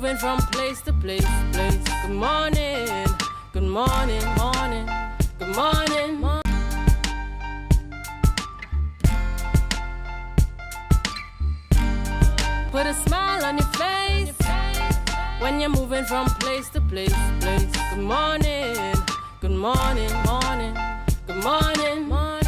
moving from place to place. Good morning, good morning, morning, good morning, morning. Put a smile on your face when you're moving from place to place. Good morning, good morning, morning, good morning, morning.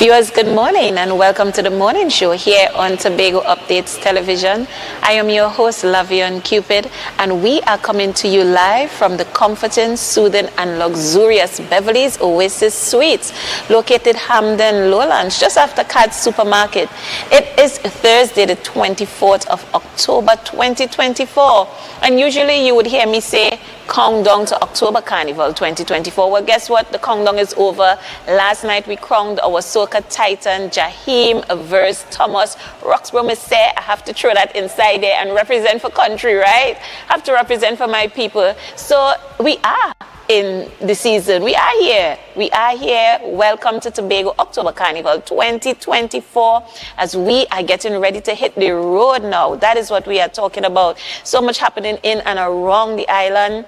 Viewers, good morning and welcome to the morning show here on Tobago Updates Television. I am your host, Lavion Cupid, and we are coming to you live from the comforting, soothing, and luxurious Beverly's Oasis Suites, located Hamden Lowlands, just after Cad's Supermarket. It is Thursday, the 24th of October, 2024, and usually you would hear me say, countdown to October Carnival 2024. Well, guess what? The countdown is over. Last night we crowned our soca titan, Jaheim versus Thomas. Roxborough Missy, I have to throw that inside there and represent for country, right? Have to represent for my people. So we are in the season. We are here. We are here. Welcome to Tobago October Carnival 2024 as we are getting ready to hit the road now. That is what we are talking about. So much happening in and around the island.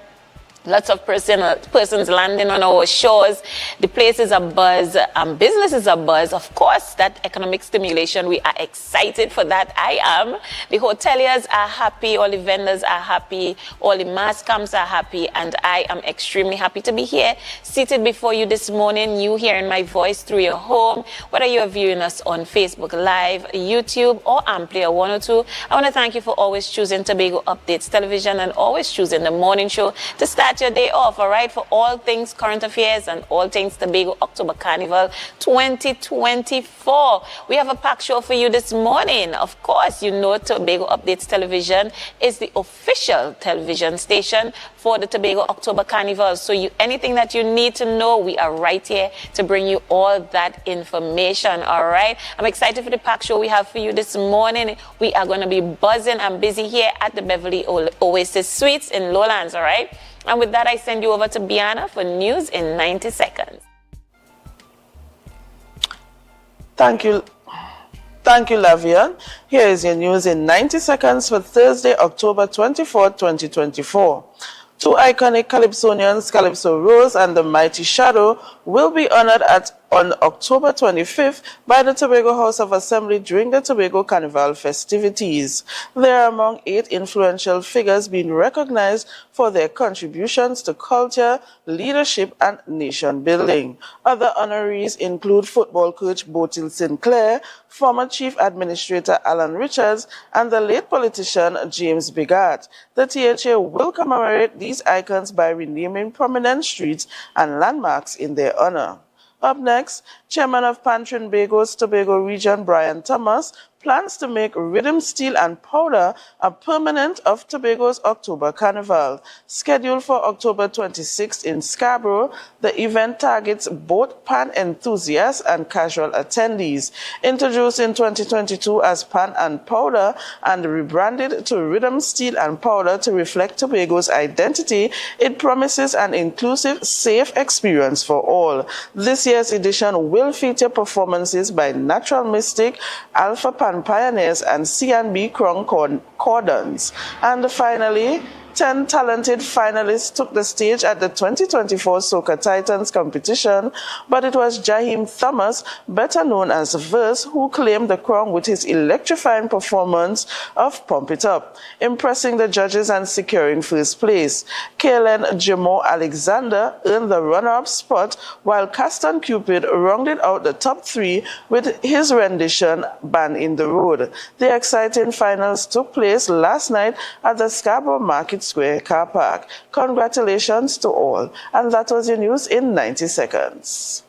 Lots of persons landing on our shores. The place is abuzz. Business is abuzz. Of course, that economic stimulation, we are excited for that. I am. The hoteliers are happy. All the vendors are happy. All the mass camps are happy. And I am extremely happy to be here, seated before you this morning. You hearing my voice through your home, whether you are viewing us on Facebook Live, YouTube, or Amplia 102. I want to thank you for always choosing Tobago Updates Television and always choosing the morning show to start your day off, all right, for all things current affairs and all things Tobago October Carnival 2024. We have a packed show for you this morning. Of course, you know Tobago Updates Television is the official television station for the Tobago October Carnival. So anything that you need to know, we are right here to bring you all that information, all right? I'm excited for the packed show we have for you this morning. We are going to be buzzing and busy here at the Beverly Oasis Suites in Lowlands, all right? And with that, I send you over to Biana for news in 90 seconds. Thank you, Lavian. Here is your news in 90 seconds for Thursday, October 24, 2024. Two iconic Calypsonians, Calypso Rose and the Mighty Shadow, will be honored on October 25th by the Tobago House of Assembly during the Tobago Carnival festivities. They are among 8 influential figures being recognized for their contributions to culture, leadership, and nation building. Other honorees include football coach Botil Sinclair, former Chief Administrator Alan Richards, and the late politician James Bigat. The THA will commemorate these icons by renaming prominent streets and landmarks in their honor. Up next, Chairman of Pantrin Bago's Tobago region, Brian Thomas, plans to make rhythm steel and powder a permanent of Tobago's October Carnival. Scheduled for October 26th in Scarborough, the event targets both pan enthusiasts and casual attendees. Introduced in 2022 as pan and powder and rebranded to rhythm steel and powder to reflect Tobago's identity, it promises an inclusive, safe experience for all. This year's edition will feature performances by Natural Mystic, Alpha Pan Pioneers, and C&B Crown Cordons. And finally, 10 talented finalists took the stage at the 2024 Soca Titans competition, but it was Jaheim Thomas, better known as Verse, who claimed the crown with his electrifying performance of Pump It Up, impressing the judges and securing first place. Kaylin Jamo Alexander earned the runner-up spot, while Caston Cupid rounded out the top 3 with his rendition, Ban in the Road. The exciting finals took place last night at the Scarborough Market Square car park. Congratulations to all. And that was your news in 90 seconds.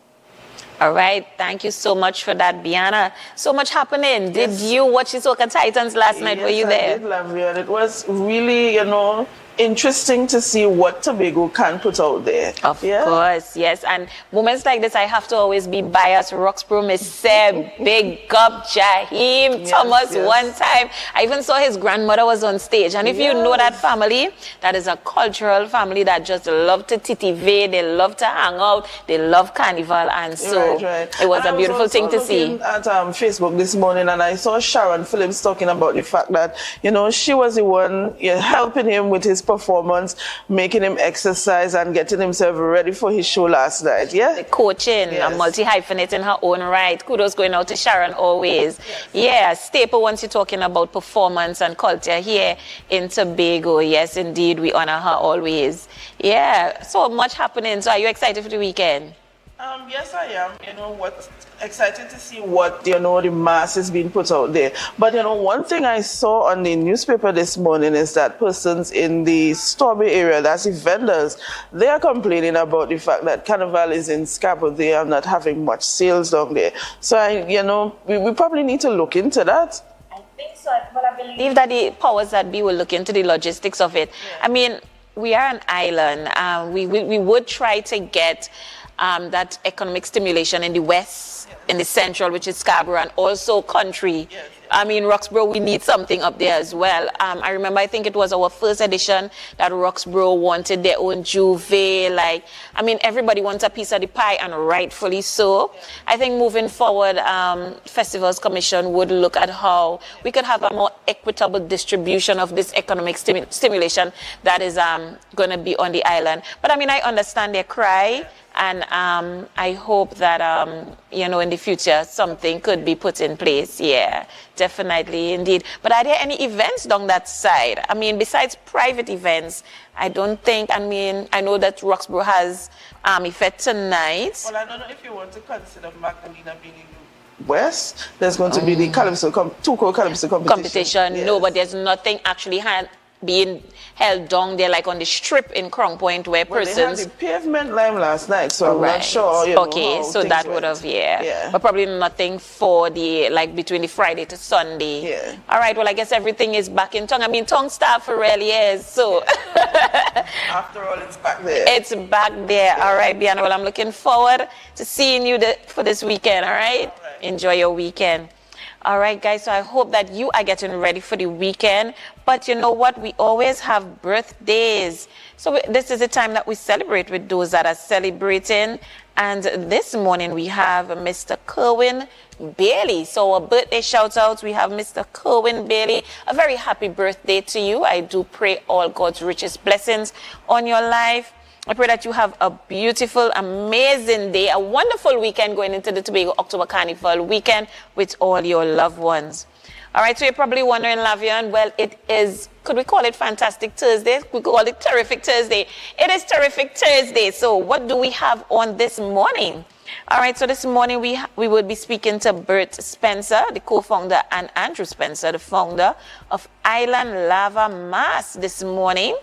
All right, thank you so much for that, Biana. So much happening. Did you watch the Soca Titans last night? Were you there? I did, Lavia. It was really, interesting to see what Tobago can put out there. Of course, yes. And moments like this, I have to always be biased. Roxborough, Miss Seb, big up Jaheim Thomas one time. I even saw his grandmother was on stage. And if you know that family, that is a cultural family that just love to titivate, they love to hang out, they love carnival. And so it was a beautiful thing to see. At Facebook this morning, and I saw Sharon Phillips talking about the fact that, she was the one helping him with his performance, making him exercise and getting himself ready for his show last night. Yeah, the coaching, a multi-hyphenate in her own right. Kudos going out to Sharon always. Yeah, staple once you're talking about performance and culture here in Tobago. Yes, indeed, we honor her always. Yeah, so much happening. So are you excited for the weekend? Yes, I am. Excited to see what, the mass is being put out there. But, one thing I saw on the newspaper this morning is that persons in the Strawberry area, that's the vendors, they are complaining about the fact that Carnival is in Scarborough. They are not having much sales down there. So, we probably need to look into that. I think so, but I believe that the powers that be will look into the logistics of it. Yeah. I mean, we are an island. We would try to get that economic stimulation in the west, in the central, which is Scarborough, and also country. I mean, Roxborough, we need something up there as well. I remember, I think it was our first edition that Roxborough wanted their own juve. Everybody wants a piece of the pie, and rightfully so. I think moving forward, Festivals Commission would look at how we could have a more equitable distribution of this economic stimulation that is going to be on the island. But I understand their cry. And I hope that, in the future, something could be put in place. Yeah, definitely, indeed. But are there any events down that side? Besides private events, I don't think, I know that Roxborough has effect tonight. Well, I don't know if you want to consider Magdalena being in West. There's going to be the Calypso, Calypso competition. No, but there's nothing actually being held down there, like on the strip in Crown Point, where persons... They had the pavement lime last night, so I'm not sure, Okay, so that would have, but probably nothing for the, between the Friday to Sunday. Yeah. All right, well, I guess everything is back in tongue. Tongue staff for really is, so... After all, it's back there. It's back there. All right, Biana, well, I'm looking forward to seeing you for this weekend, all right? Enjoy your weekend. All right, guys, so I hope that you are getting ready for the weekend. But you know what? We always have birthdays. So this is the time that we celebrate with those that are celebrating. And this morning we have Mr. Kerwin Bailey. So a birthday shout out, we have Mr. Kerwin Bailey. A very happy birthday to you. I do pray all God's richest blessings on your life. I pray that you have a beautiful, amazing day, a wonderful weekend going into the Tobago October Carnival weekend with all your loved ones. All right, so you're probably wondering, Lavian, well, it is, could we call it Fantastic Thursday? We could call it Terrific Thursday. It is Terrific Thursday. So what do we have on this morning? All right, so this morning we will be speaking to Bert Spencer, the co-founder, and Andrew Spencer, the founder of Island Lava Mass this morning.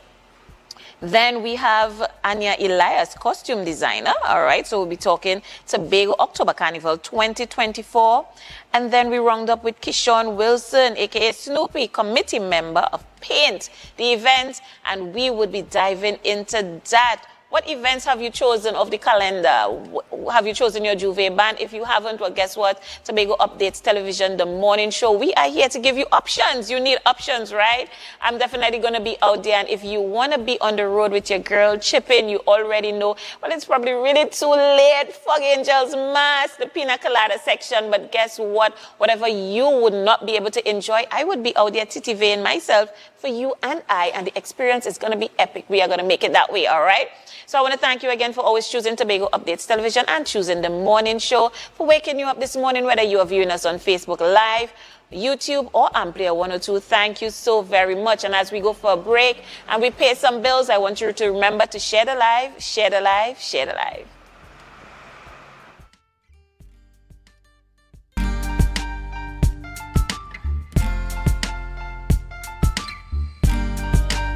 Then we have Anya Elias, costume designer. All right, so we'll be talking Tobago October Carnival 2024. And then we round up with Kishon Wilson, a.k.a. Snoopy, committee member of Paint, the event. And we would be diving into that. What events have you chosen of the calendar? Have you chosen your Juve band? If you haven't, well, guess what? Tobago Updates Television, the morning show. We are here to give you options. You need options, right? I'm definitely going to be out there. And if you want to be on the road with your girl, chip in. You already know. Well, it's probably really too late. Fog Angels Mass, the Pina Colada section. But guess what? Whatever you would not be able to enjoy, I would be out there titivating myself for you and I. And the experience is going to be epic. We are going to make it that way, all right? So I want to thank you again for always choosing Tobago Updates Television and choosing the morning show, for waking you up this morning, whether you are viewing us on Facebook Live, YouTube, or Amplia 102. Thank you so very much. And as we go for a break and we pay some bills, I want you to remember to share the live, share the live, share the live.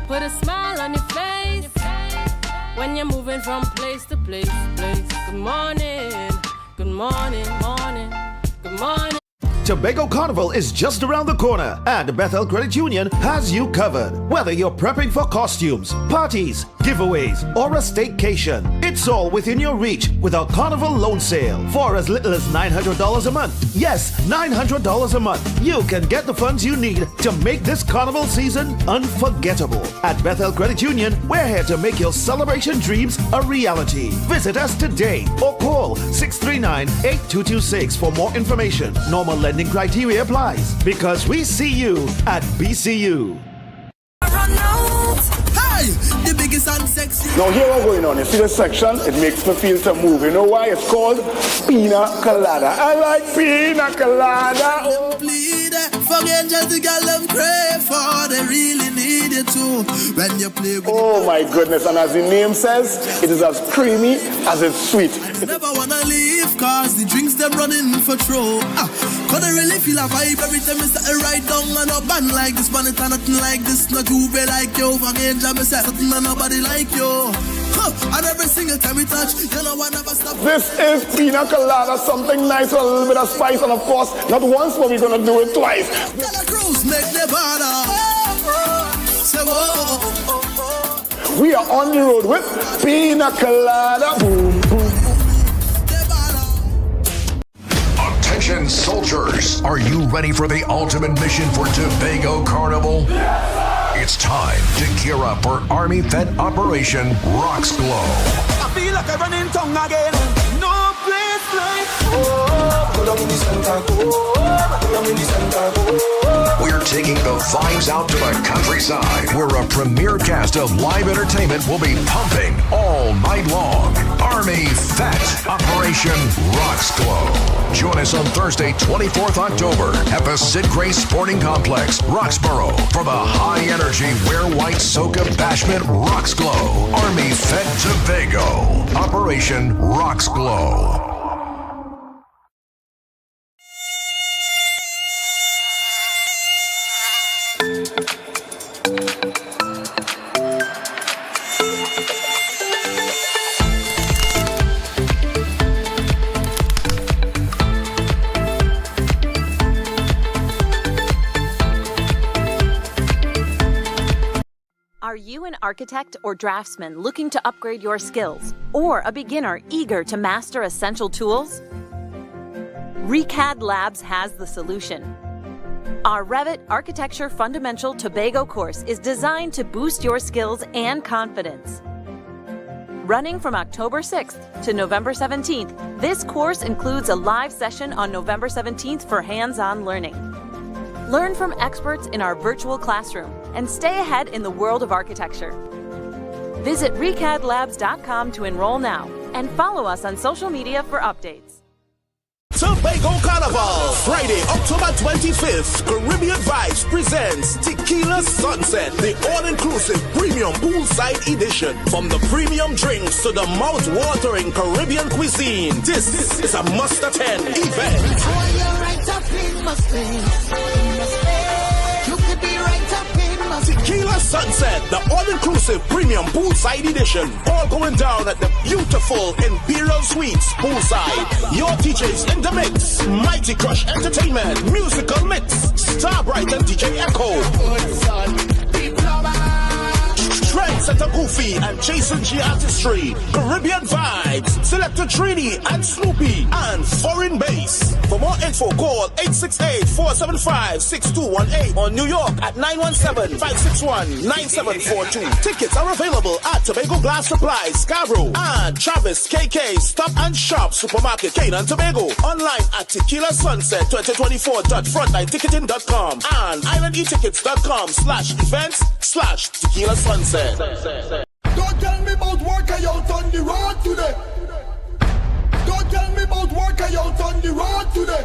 Put a smile on your face when you're moving from place to place. Good morning, good morning, morning, good morning. Tobago Carnival is just around the corner, and Bethel Credit Union has you covered. Whether you're prepping for costumes, parties, giveaways, or a staycation, it's all within your reach with our Carnival loan sale. For as little as $900 a month, yes, $900 a month, you can get the funds you need to make this Carnival season unforgettable. At Bethel Credit Union, we're here to make your celebration dreams a reality. Visit us today or call 639-8226 for more information. Normal lending criteria applies because we see you at BCU. Hey, the biggest and sexy. Now here what's going on. You see the section? It makes me feel to move. You know why? It's called Pina Colada. I like Pina Colada. Oh. Forget just the girl them crave for. They really need you too. When you play with oh my goodness. And as the name says, it is as creamy as it's sweet. You never wanna leave cause the drinks them running for throw. Cause they really feel a vibe every time you start right down and up and like this man it nothing like this. Not you be like you. Forget just me say something and nobody like you. And every single time we touch, you know I never stop. This is Pina Colada, something nice with a little bit of spice, and of course, not once, but we're gonna do it twice. Gotta cruise, make the border. Say whoa. We are on the road with Pina Colada. Boom, boom. Attention soldiers, are you ready for the ultimate mission for Tobago Carnival? It's time to gear up for Army-fed Operation Rocks Glow. I feel like I'm running tongue again. No place like We're taking the vibes out to the countryside, where a premier cast of live entertainment will be pumping all night long. Army-fed Operation Rocks Glow. Join us on Thursday, 24th October at the Sid Grace Sporting Complex, Roxborough, for the high-energy Wear White Soca Bashment Rocks Glow. Army-fed Tobago. Operation Rocks Glow. Are you an architect or draftsman looking to upgrade your skills, or a beginner eager to master essential tools? ReCAD Labs has the solution. Our Revit Architecture Fundamental Tobago course is designed to boost your skills and confidence. Running from October 6th to November 17th, this course includes a live session on November 17th for hands-on learning. Learn from experts in our virtual classroom and stay ahead in the world of architecture. Visit recadlabs.com to enroll now and follow us on social media for updates. Tobago Carnival, Friday, October 25th, Caribbean Vibes presents Tequila Sunset, the all-inclusive premium poolside edition. From the premium drinks to the mouth-watering Caribbean cuisine, this is a must-attend event. Tequila Sunset, the all-inclusive premium poolside edition. All going down at the beautiful Imperial Suites poolside. Your DJs in the mix. Mighty Crush Entertainment, musical mix. Starbright and DJ Echo. Trendsetter Goofy and Jason G Artistry, Caribbean Vibes, Selector Trini and Snoopy, and Foreign Bass. For more info, call 868-475-6218 or New York at 917-561-9742. Tickets are available at Tobago Glass Supply, Scarborough, and Travis KK Stop and Shop Supermarket, Cane and Tobago. Online at tequilasunset2024.frontlineticketing.com and islandetickets.com/events/Tequila Sunset. Don't tell me about work I out on the road today. Don't tell me about work I out on the road today.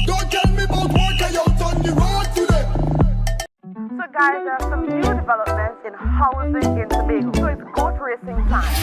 Don't tell me about work I out on the road today. So guys, there are some new developments in housing in Tobago. So it's goat racing time.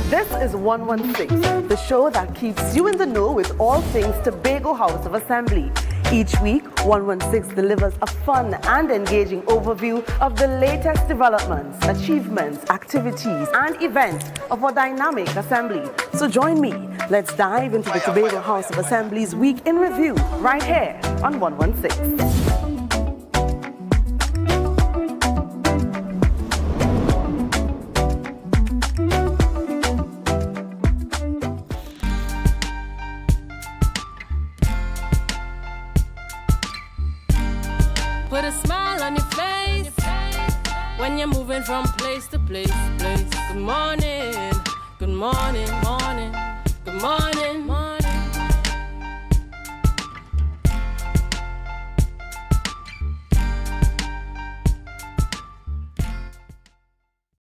This is 116, the show that keeps you in the know with all things Tobago House of Assembly. Each week, 116 delivers a fun and engaging overview of the latest developments, achievements, activities, and events of our dynamic assembly. So join me. Let's dive into the Tobago House of Assembly's Week in Review right here on 116. Put a smile on your face when you're moving from place to place. Good morning, good morning, morning, good morning, morning.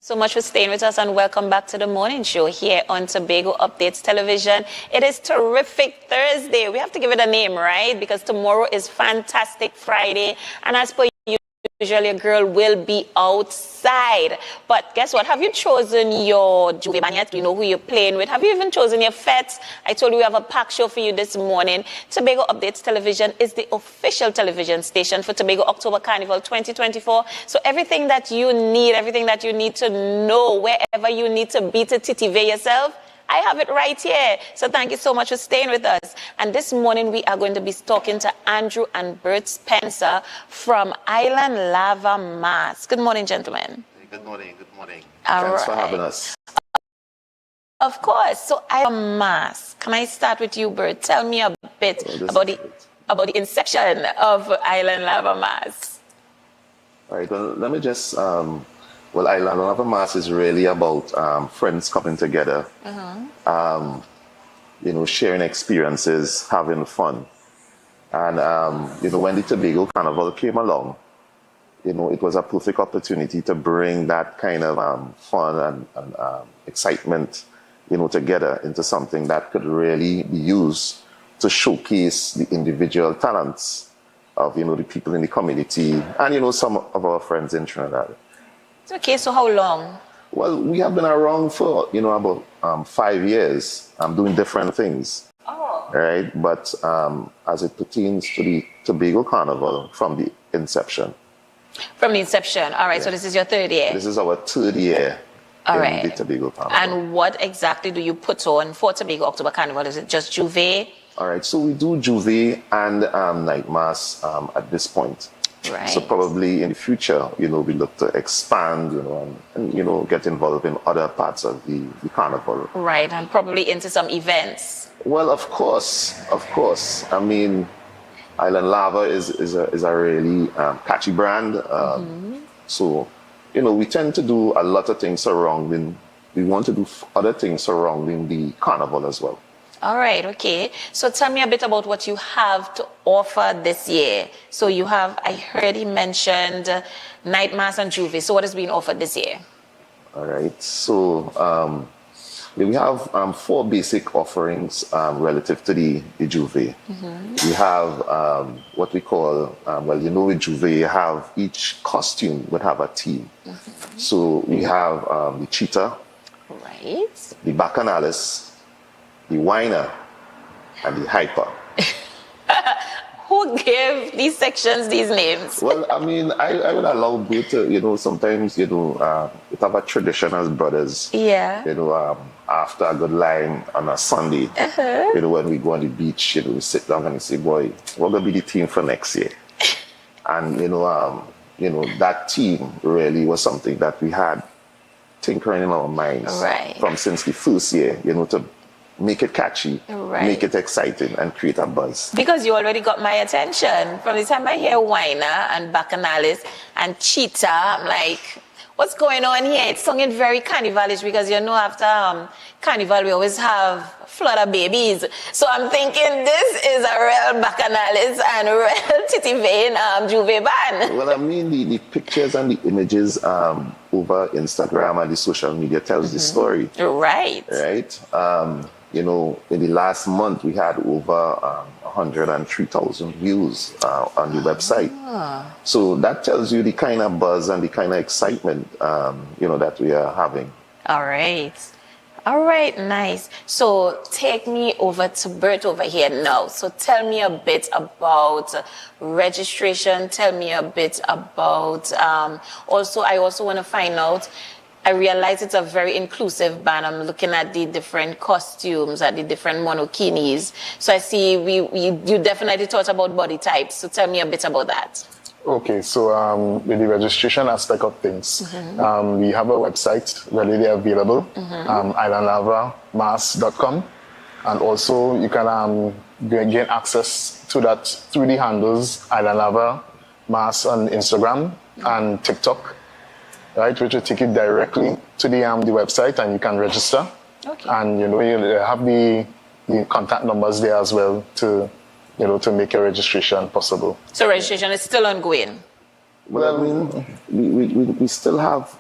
So much for staying with us, and welcome back to the morning show here on Tobago Updates Television. It is Terrific Thursday. We have to give it a name, right? Because tomorrow is Fantastic Friday, and as per usually a girl will be outside. But guess what? Have you chosen your Juve band yet? You know who you're playing with. Have you even chosen your fets? I told you we have a packed show for you this morning. Tobago Updates Television is the official television station for Tobago October Carnival 2024. So everything that you need to know, wherever you need to be to titivate yourself, I have it right here. So thank you so much for staying with us. And this morning we are going to be talking to Andrew and Bert Spencer from Island Lava Mass. Good morning, gentlemen. Good morning. Good morning. Thanks for having us. Of course. So Island Mass. Can I start with you, Bert? Tell me a bit about the inception of Island Lava Mass. All right. Well, let me just. Well, Island Lava Mass is really about friends coming together, sharing experiences, having fun. And, when the Tobago Carnival came along, it was a perfect opportunity to bring that kind of fun and excitement, together into something that could really be used to showcase the individual talents of, the people in the community and, some of our friends in Trinidad. Okay, so how long? Well, we have been around for, about 5 years. Doing different things. Oh. Right? But as it pertains to the Tobago Carnival from the inception. From the inception. All right, Yeah. So this is your third year? This is our third year in the Tobago Carnival. And what exactly do you put on for Tobago October Carnival? Is it just Juve? All right, so we do Juve and night mass at this point. Right. So probably in the future, we look to expand, and get involved in other parts of the carnival. Right, and probably into some events. Well, of course. I mean, Island Lava is a really catchy brand. So, we tend to do a lot of things surrounding. We want to do other things surrounding the carnival as well. All right, okay. So tell me a bit about what you have to offer this year. So you have, I heard he mentioned night mass and Juve. So what is being offered this year? All right. So we have 4 basic offerings relative to the Juve. We have what we call, with Juve, you have each costume would have a theme. So we have the cheetah, right, the bacchanalis, the whiner, and the hyper. Who gave these sections these names? Well, I mean, I would allow both to, sometimes, we have a tradition as brothers. Yeah. After a good line on a Sunday, when we go on the beach, we sit down and we say, boy, what going to be the theme for next year? And, that theme really was something that we had tinkering in our minds from since the first year, to make it catchy, make it exciting, and create a buzz. Because you already got my attention. From the time I hear whiner and bacchanalis and cheetah, I'm like, what's going on here? It's sounding very carnivalish because after carnival we always have flutter babies. So I'm thinking this is a real bacchanalis and a real titivane Juve band. Well, I mean, the pictures and the images over Instagram and the social media tells the story. Right. Right? In the last month, we had over 103,000 views on the website. So that tells you the kind of buzz and the kind of excitement, that we are having. All right. All right, nice. So take me over to Bert over here now. So tell me a bit about registration. Tell me a bit about, also, I also want to find out, I realize it's a very inclusive band. I'm looking at the different costumes, at the different monokinis. So I see you definitely thought about body types. So tell me a bit about that. Okay, so with the registration aspect of things, we have a website readily available, islandlavamass.com, and also you can gain access to that through the handles islandlavamass on Instagram and TikTok, right, which will take you directly to the website, and you can register. Okay. And you have the contact numbers there as well to make your registration possible. So registration is still ongoing? Well, I mean, we still have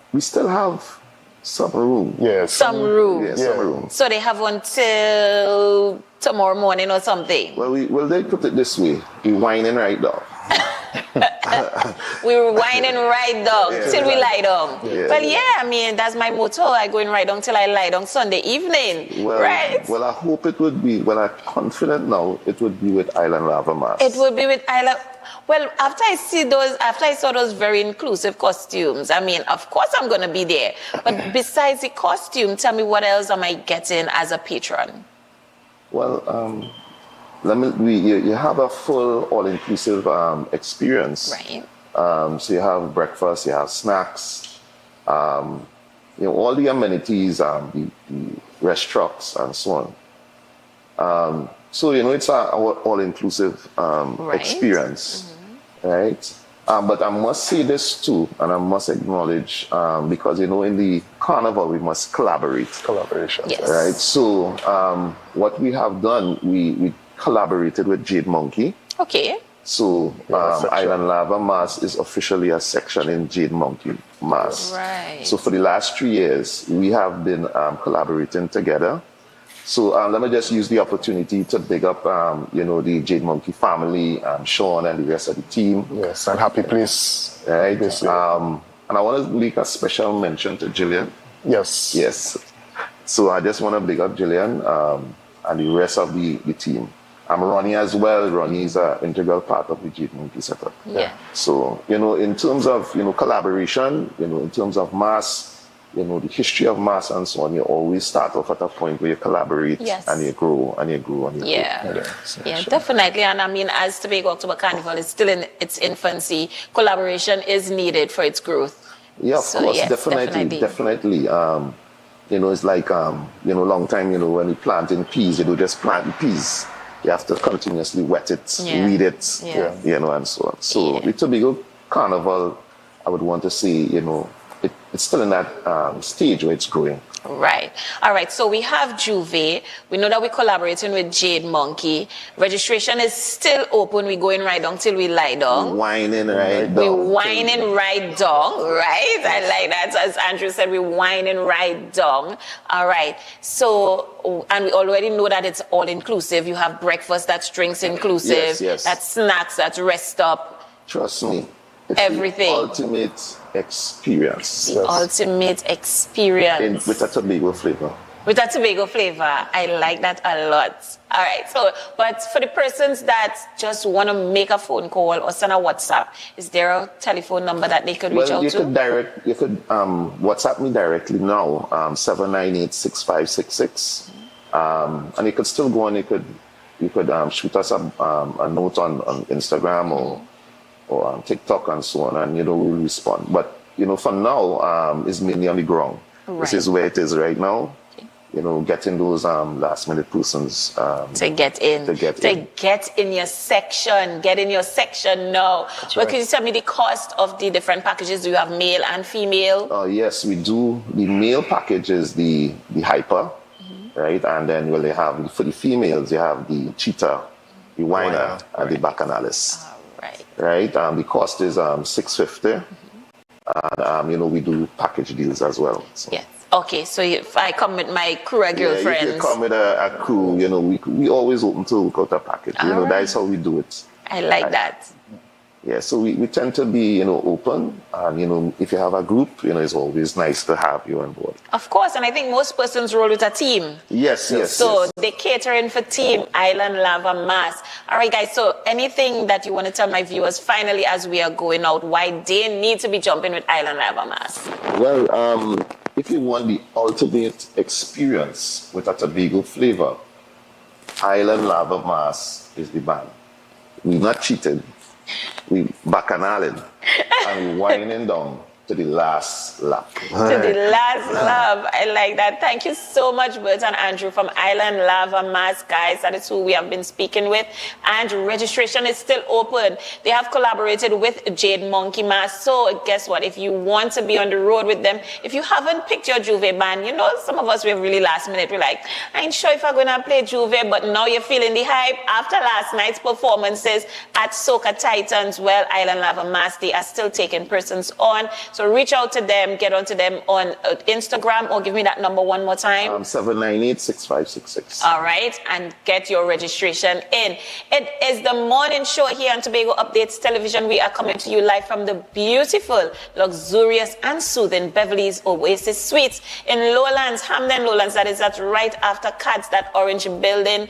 some room. Yes. Some room. Yeah, some room. So they have until tomorrow morning or something? Well, they put it this way. We're whining right now. We're whining right down till we lie down. Yeah. Well, yeah, I mean, that's my motto. I go in right down till I lie down Sunday evening. Well, right? Well, I hope it would be, I'm confident now, it would be with Island Lava Mass. It would be with Island. Well, after I saw those very inclusive costumes, I mean, of course I'm going to be there. But besides the costume, tell me what else am I getting as a patron? Well, you have a full all-inclusive experience. Right. So you have breakfast, you have snacks, all the amenities, the restaurants, and so on. So it's an all-inclusive experience, right? But I must say this too, and I must acknowledge, because in the carnival we must collaborate. Collaboration. Yes. Right. So what we have done, we collaborated with Jade Monkey. Okay. So Island Lava Mass is officially a section in Jade Monkey Mass. Right. So for the last 3 years, we have been collaborating together. So let me just use the opportunity to big up, the Jade Monkey family, Sean and the rest of the team. Yes, and happy place. Right. And I want to make a special mention to Jillian. Yes. Yes. So I just want to big up Jillian and the rest of the team. Ronnie as well. Ronnie is an integral part of the Jade Monkey setup. Yeah. So, in terms of, collaboration, in terms of mass, the history of mass and so on, you always start off at a point where you collaborate and you grow and you grow and you grow. Yeah, definitely. And I mean, as Tobago October Carnival is still in its infancy, collaboration is needed for its growth. Yeah, of course, yes, definitely. It's like, long time, when you plant in peas, you don't just plant the peas. You have to continuously wet it, weed it, and so on. So the Tobago Carnival, I would want to say, it's still in that stage where it's growing. Right. All right. So we have Juve. We know that we're collaborating with Jade Monkey. Registration is still open. We're going right down till we lie down. Whining right down. We're whining right down. Right. I like that. As Andrew said, we're whining right down. All right. So, and we already know that it's all inclusive. You have breakfast, that's drinks inclusive. Yes. That's snacks, that's rest up. Trust me. It's everything. The ultimate experience. The ultimate experience. With a Tobago flavor. With a Tobago flavor. I like that a lot. All right. So, but for the persons that just want to make a phone call or send a WhatsApp, is there a telephone number that they could reach out to? You could WhatsApp me directly now, 798-6566. And you could still go on, you could shoot us a note on Instagram or on TikTok and so on, and we'll respond. But for now, it's mainly on the ground. Right. This is where it is right now. Getting those last minute persons to get in. Get in your section. Get in your section now. But can you tell me the cost of the different packages? Do you have male and female? Yes, we do. The male package is the hyper, right? And then they have for the females, you have the cheetah, the whiner, and the bacchanalist. Right. The cost is $650, and we do package deals as well. So. Yes. Okay. So if I come with my crew of girlfriends, you can come with a crew. We always open to work out a package. That's how we do it. I like that. Yeah, so we tend to be, open, and, if you have a group, it's always nice to have you on board. Of course, and I think most persons roll with a team. Yes. So they catering for Team Island Lava Mass. All right, guys, so anything that you want to tell my viewers finally as we are going out, why they need to be jumping with Island Lava Mass? Well, if you want the ultimate experience with a Tobago flavor, Island Lava Mass is the band. We've not cheated. We bacchanalian and winding down to the last lap. To the last lap. I like that. Thank you so much, Bert and Andrew from Island Lava Mass, guys. That is who we have been speaking with. And registration is still open. They have collaborated with Jade Monkey Mass. So guess what? If you want to be on the road with them, if you haven't picked your Juve band, some of us, we're really last minute. We're like, I ain't sure if I'm going to play Juve, but now you're feeling the hype after last night's performances at Soca Titans. Well, Island Lava Mass, they are still taking persons on. So reach out to them, get onto them on Instagram, or give me that number one more time. 798-6566. All right, and get your registration in. It is the morning show here on Tobago Updates Television. We are coming to you live from the beautiful, luxurious, and soothing Beverly's Oasis Suites in Lowlands, Hamden Lowlands. That's right after CADS, that orange building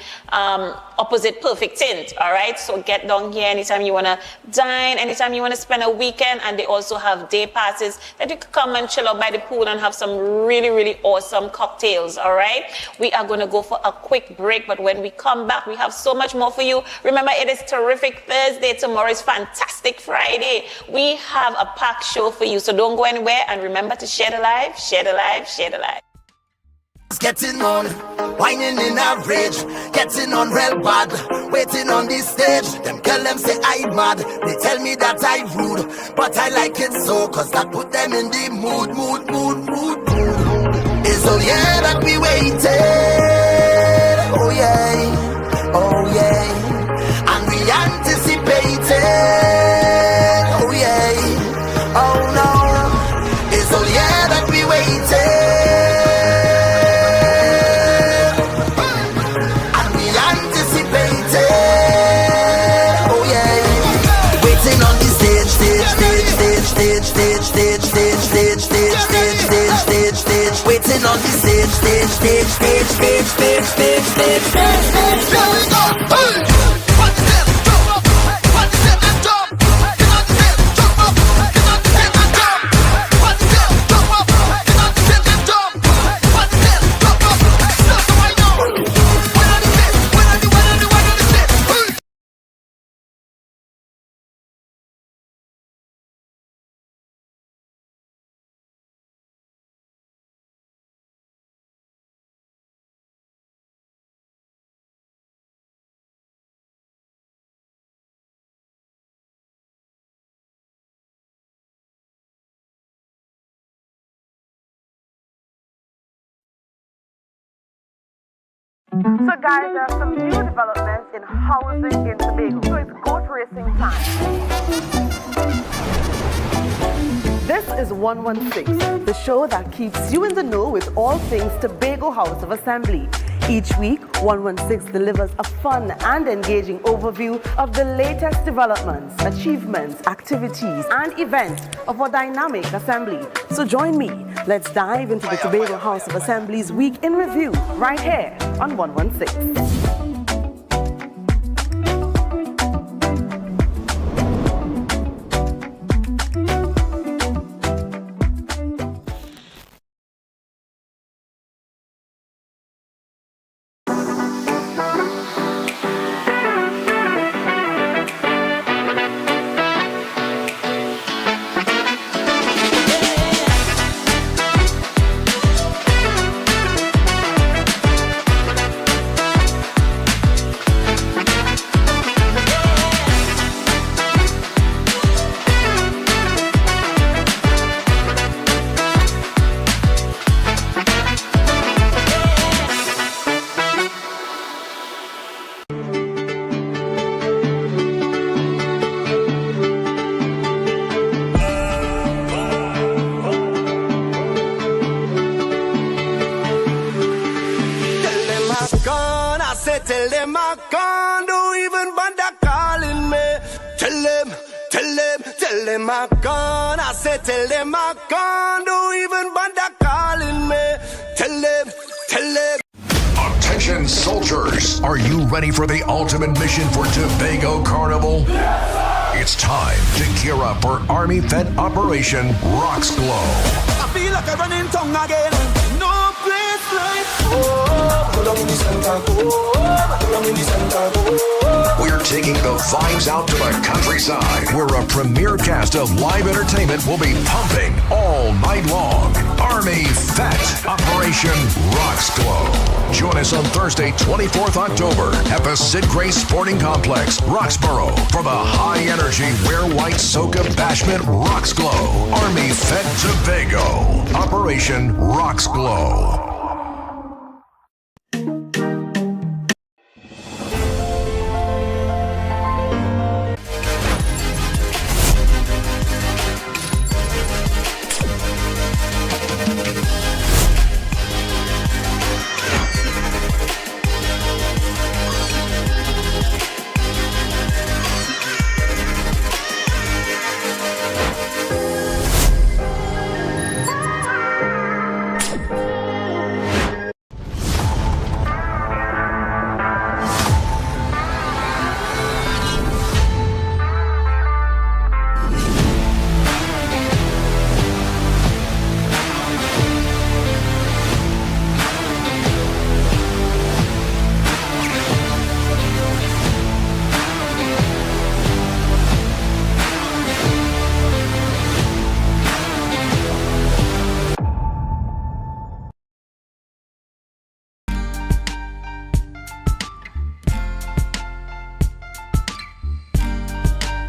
opposite Perfect Tint. All right, so get down here anytime you want to dine, anytime you want to spend a weekend, and they also have day passes that you could come and chill out by the pool and have some really, really awesome cocktails. All right, we are going to go for a quick break, but when we come back, we have so much more for you. Remember, it is terrific Thursday. Tomorrow is fantastic Friday. We have a packed show for you, so don't go anywhere, and remember to share the live, share the live, share the live. Getting on, whining in a rage, getting on real bad, waiting on the stage. Them girl them say I mad, they tell me that I rude, but I like it so, cause that put them in the mood. It's all yeah that we waited, oh yeah, and we anticipated, oh yeah, oh no, it's all yeah that we waited. Waiting on the stage. So guys, there are some new developments in housing in Tobago. So it's goat racing time. This is 116, the show that keeps you in the know with all things Tobago House of Assembly. Each week, 116 delivers a fun and engaging overview of the latest developments, achievements, activities, and events of our dynamic assembly. So join me. Let's dive into the Tobago House of Assembly's Week in Review right here on 116. Tell them I gone, I said tell them I gone. Don't even bother calling me. Tell them. Attention soldiers, are you ready for the ultimate mission for Tobago Carnival? It's time to gear up for Army Fed Operation Rocks Glow. I feel like I'm running tongue again. No place like home. We're taking the vibes out to the countryside, where a premier cast of live entertainment will be pumping all night long. Army Fed Operation Rocks Glow. Join us on Thursday, 24th October at the Sid Grace Sporting Complex, Roxborough, for the high-energy Wear White Soca Bashment Rocks Glow. Army Fed Tobago. Operation Rocks Glow.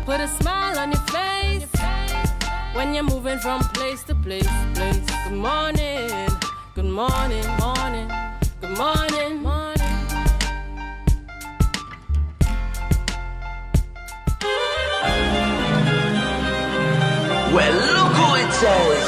Put a smile on your face when you're moving from place to place. Good morning, good morning, morning, good morning, morning. Well, look who it says.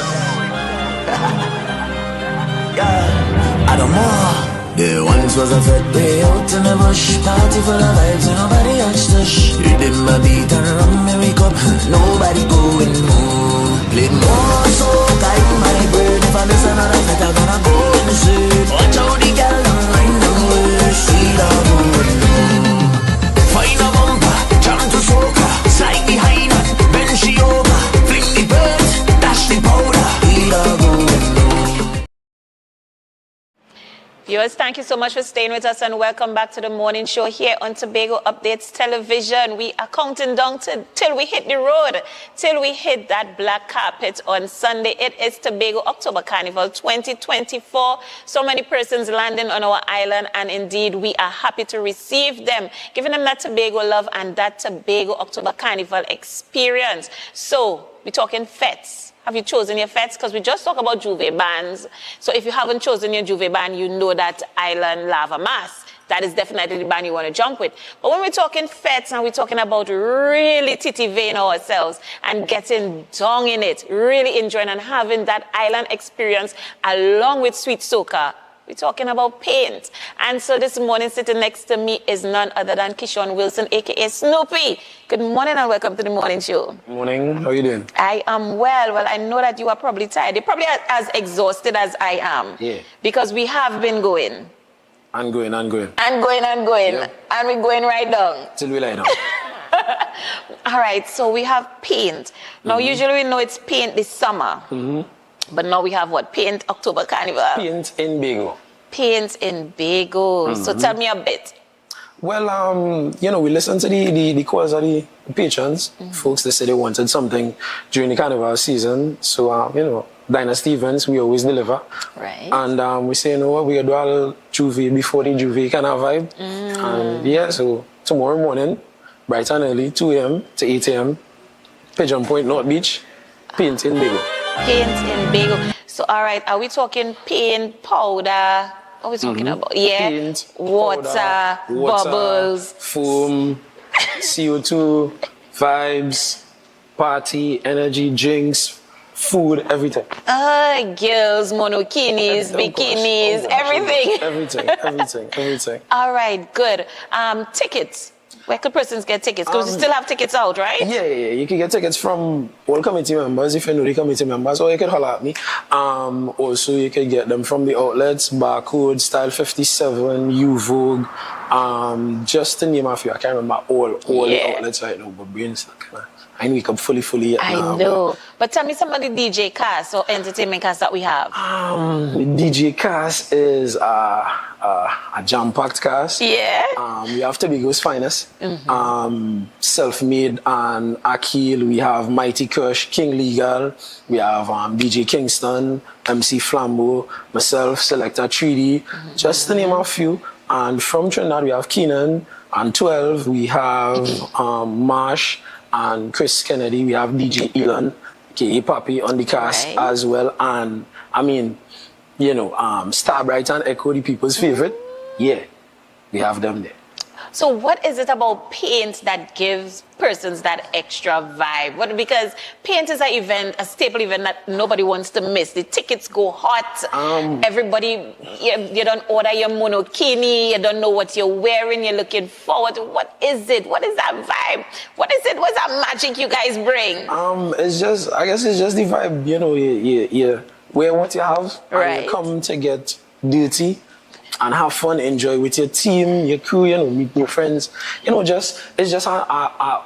Yeah, I don't know. There once was a fed way out in the bush, party full of vibes and nobody touched us. Rhythm a beat and rum me wake up, nobody going home. Play more soca in my brain. If I miss another night, I'm gonna go insane. Watch out the girl online, don't wait, see that going home. Find a bumper, jam to soca, slide behind her, bend she over, fling the bird, dash the powder, see that going home. Viewers, thank you so much for staying with us and welcome back to the morning show here on Tobago Updates Television. We are counting down till we hit the road, till we hit that black carpet on Sunday. It is Tobago October Carnival 2024. So many persons landing on our island, and indeed we are happy to receive them, giving them that Tobago love and that Tobago October Carnival experience. So we're talking fetes. Have you chosen your fetes? Because we just talked about Juve bands. So if you haven't chosen your Juve band, you know that Island Lava Mass. That is definitely the band you want to jump with. But when we're talking fetes and we're talking about really titivating ourselves and getting down in it, really enjoying and having that island experience along with sweet soca, we're talking about paint. And so this morning, sitting next to me is none other than Kishon Wilson, a.k.a. Snoopy. Good morning and welcome to the morning show. Morning. How are you doing? I am well. Well, I know that you are probably tired. You're probably as exhausted as I am. Yeah. Because we have been going. And going. And going. Yeah. And we're going right down. Till we lie down. All right. So we have paint. Now, usually we know it's paint this summer. But now we have what? Paint October Carnival. Paint in Bago. Paint in Bago. So tell me a bit. Well, we listened to the calls of the patrons. Folks, they said they wanted something during the carnival season. So, Dynasty Events, we always deliver. Right. And we say, you know what, we do all Juve before the Juve kind of vibe. And yeah, so tomorrow morning, bright and early, 2 a.m. to 8 a.m., Pigeon Point, North Beach, paint in Bago. Paint in Bago. So, all right, are we talking paint, powder? What are we talking about? Yeah. Paint, water, powder, bubbles, foam, CO2, vibes, party, energy, drinks, food, everything. Girls, monokinis, bikinis, everything. Everything. All right, good. Tickets. Where could persons get tickets? Because you still have tickets out, right? Yeah. You can get tickets from all committee members if you know the committee members, or you can holler at me. Also, you can get them from the outlets, Barcode, Style 57, U-Vogue, just to name a few. I can't remember all the outlets right now, but brains I wake up fully yet now. I know. But tell me some of the DJ cast or entertainment cast that we have. The DJ cast is a jam-packed cast. Yeah. We have Tobago's finest. Self-Made and Akil. We have Mighty Kush, King Legal. We have DJ Kingston, MC Flambeau, myself, Selector 3D. Just to name a few. And from Trinidad, we have Keenan. And 12, we have Marsh and Chris Kennedy. We have DJ Elon, K.A. Papi on the cast as well. And I mean, you know, Starbright and Echo, the people's favorite. Yeah, we have them there. So what is it about paint that gives persons that extra vibe? Because paint is an event, a staple event that nobody wants to miss. The tickets go hot. Everybody, you don't order your monokini. You don't know what you're wearing. You're looking forward to. What is it? What is that vibe? What is it? What's that magic you guys bring? It's just, I guess it's just the vibe. You know, you wear what you have. Right. And you come to get dirty and have fun, enjoy with your team, your crew, you know, meet new friends. You know, it's just an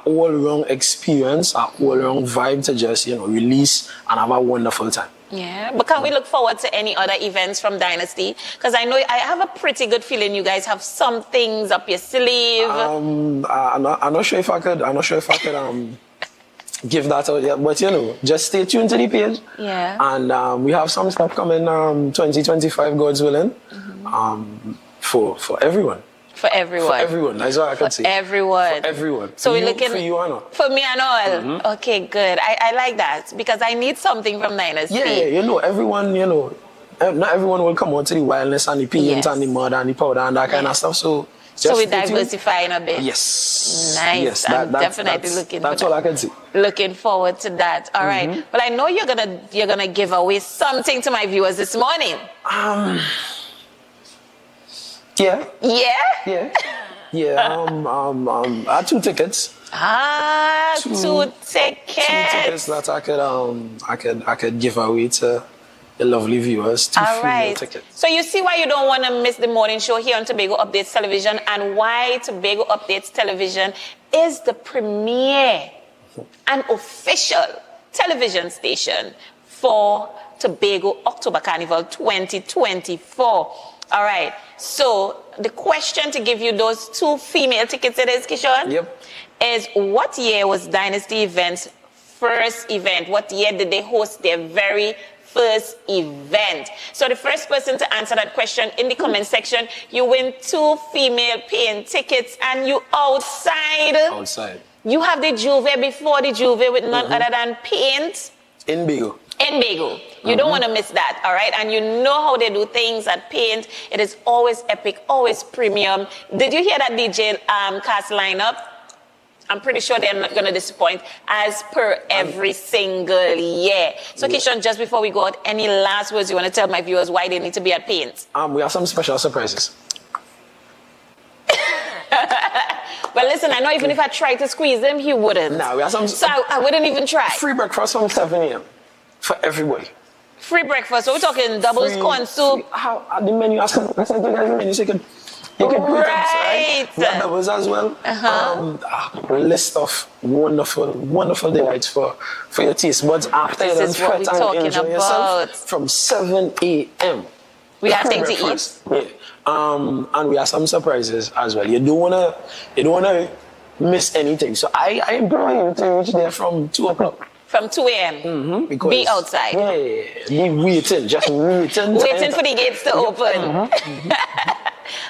all-round experience, an all-round vibe to just, you know, release and have a wonderful time. Yeah, but can we look forward to any other events from Dynasty? Because I know I have a pretty good feeling you guys have some things up your sleeve. I'm not sure if I could give that out yet, but you know, just stay tuned to the page. Yeah. And we have some stuff coming 2025, God's willing, for everyone. For everyone. For everyone, that's all I can say. Everyone. For everyone. So we're looking for you and all. For me and all. Okay, good. I like that because I need something from Dynasty. Yeah, you know, everyone, you know, not everyone will come out to the wildness and the paint and the mud and the powder and that kind of stuff. So we're diversifying a bit. Yes. Nice. Yes, I'm definitely looking for that. That's all I can see. Looking forward to that. All right. Well, I know you're gonna give away something to my viewers this morning. Yeah. Yeah? Yeah. I had 2 tickets. Two tickets. 2 tickets that I could give away to the lovely viewers. 2 free tickets. So you see why you don't want to miss the morning show here on Tobago Updates Television, and why Tobago Updates Television is the premier and official television station for Tobago October Carnival 2024. All right. So the question to give you those 2 female tickets, it is, Kishon? Yep. Is what year was Dynasty Events' first event? What year did they host their very first event? So the first person to answer that question in the comment section, you win 2 female paying tickets, and you outside. You have the Juve before the Juve with none other than paint. In Bago. You don't want to miss that, all right? And you know how they do things at Paint. It is always epic, always premium. Did you hear that DJ cast lineup? I'm pretty sure they're not going to disappoint as per every single year. So, Kishon, just before we go out, any last words you want to tell my viewers why they need to be at Paint? We have some special surprises. Well, listen, I know even if I tried to squeeze them, he wouldn't. No, we have some. So I wouldn't even try. Free breakfast from 7 a.m. for everybody. Free breakfast. So we're talking doubles, corn soup. How the menu? I said you guys the menu so you can right. We have doubles as well. A list of wonderful delights for your taste buds after you done fret and enjoy yourself from 7 a.m. We have things to eat. Yeah. And we have some surprises as well. You don't wanna miss anything. So I implore you to reach there from 2 o'clock. From 2 a.m. Be outside. Yeah, be waiting, just waiting. Waiting for the gates to open.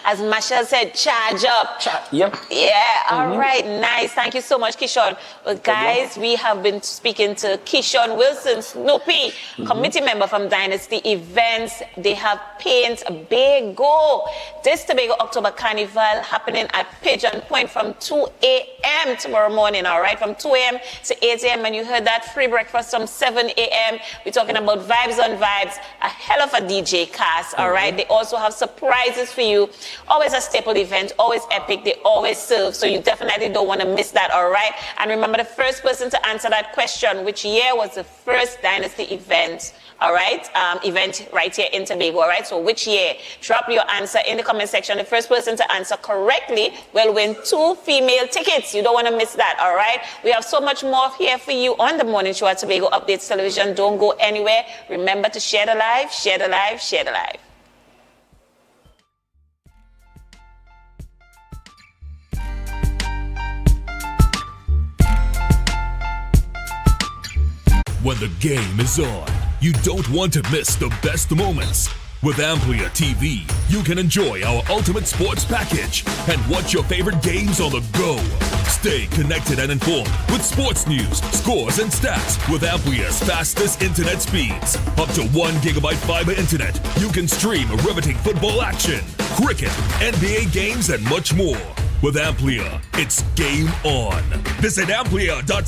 As Masha said, charge up. Yep. Yeah, all right, nice. Thank you so much, Kishon. Well, guys, we have been speaking to Kishon Wilson, Snoopy, committee member from Dynasty Events. They have Paint Bago. This Tobago October Carnival happening at Pigeon Point from 2 a.m. tomorrow morning, all right? From 2 a.m. to 8 a.m. And you heard that free breakfast from 7 a.m. We're talking about vibes on vibes, a hell of a DJ cast, all right? They also have surprises for you Always a staple event, always epic. They always serve, so you definitely don't want to miss that, all right? And remember, the first person to answer that question, which year was the first Dynasty event, all right? Event right here in Tobago, all right? So which year? Drop your answer in the comment section. The first person to answer correctly will win 2 female tickets. You don't want to miss that, all right? We have so much more here for you on the morning show at Tobago Updates Television. Don't go anywhere. Remember to share the live, share the live, share the live. When the game is on, you don't want to miss the best moments. With Amplia TV, you can enjoy our ultimate sports package and watch your favorite games on the go. Stay connected and informed with sports news, scores, and stats with Amplia's fastest internet speeds. Up to 1 GB fiber internet, you can stream riveting football action, cricket, NBA games, and much more. With Amplia, it's game on. Visit amplia.com.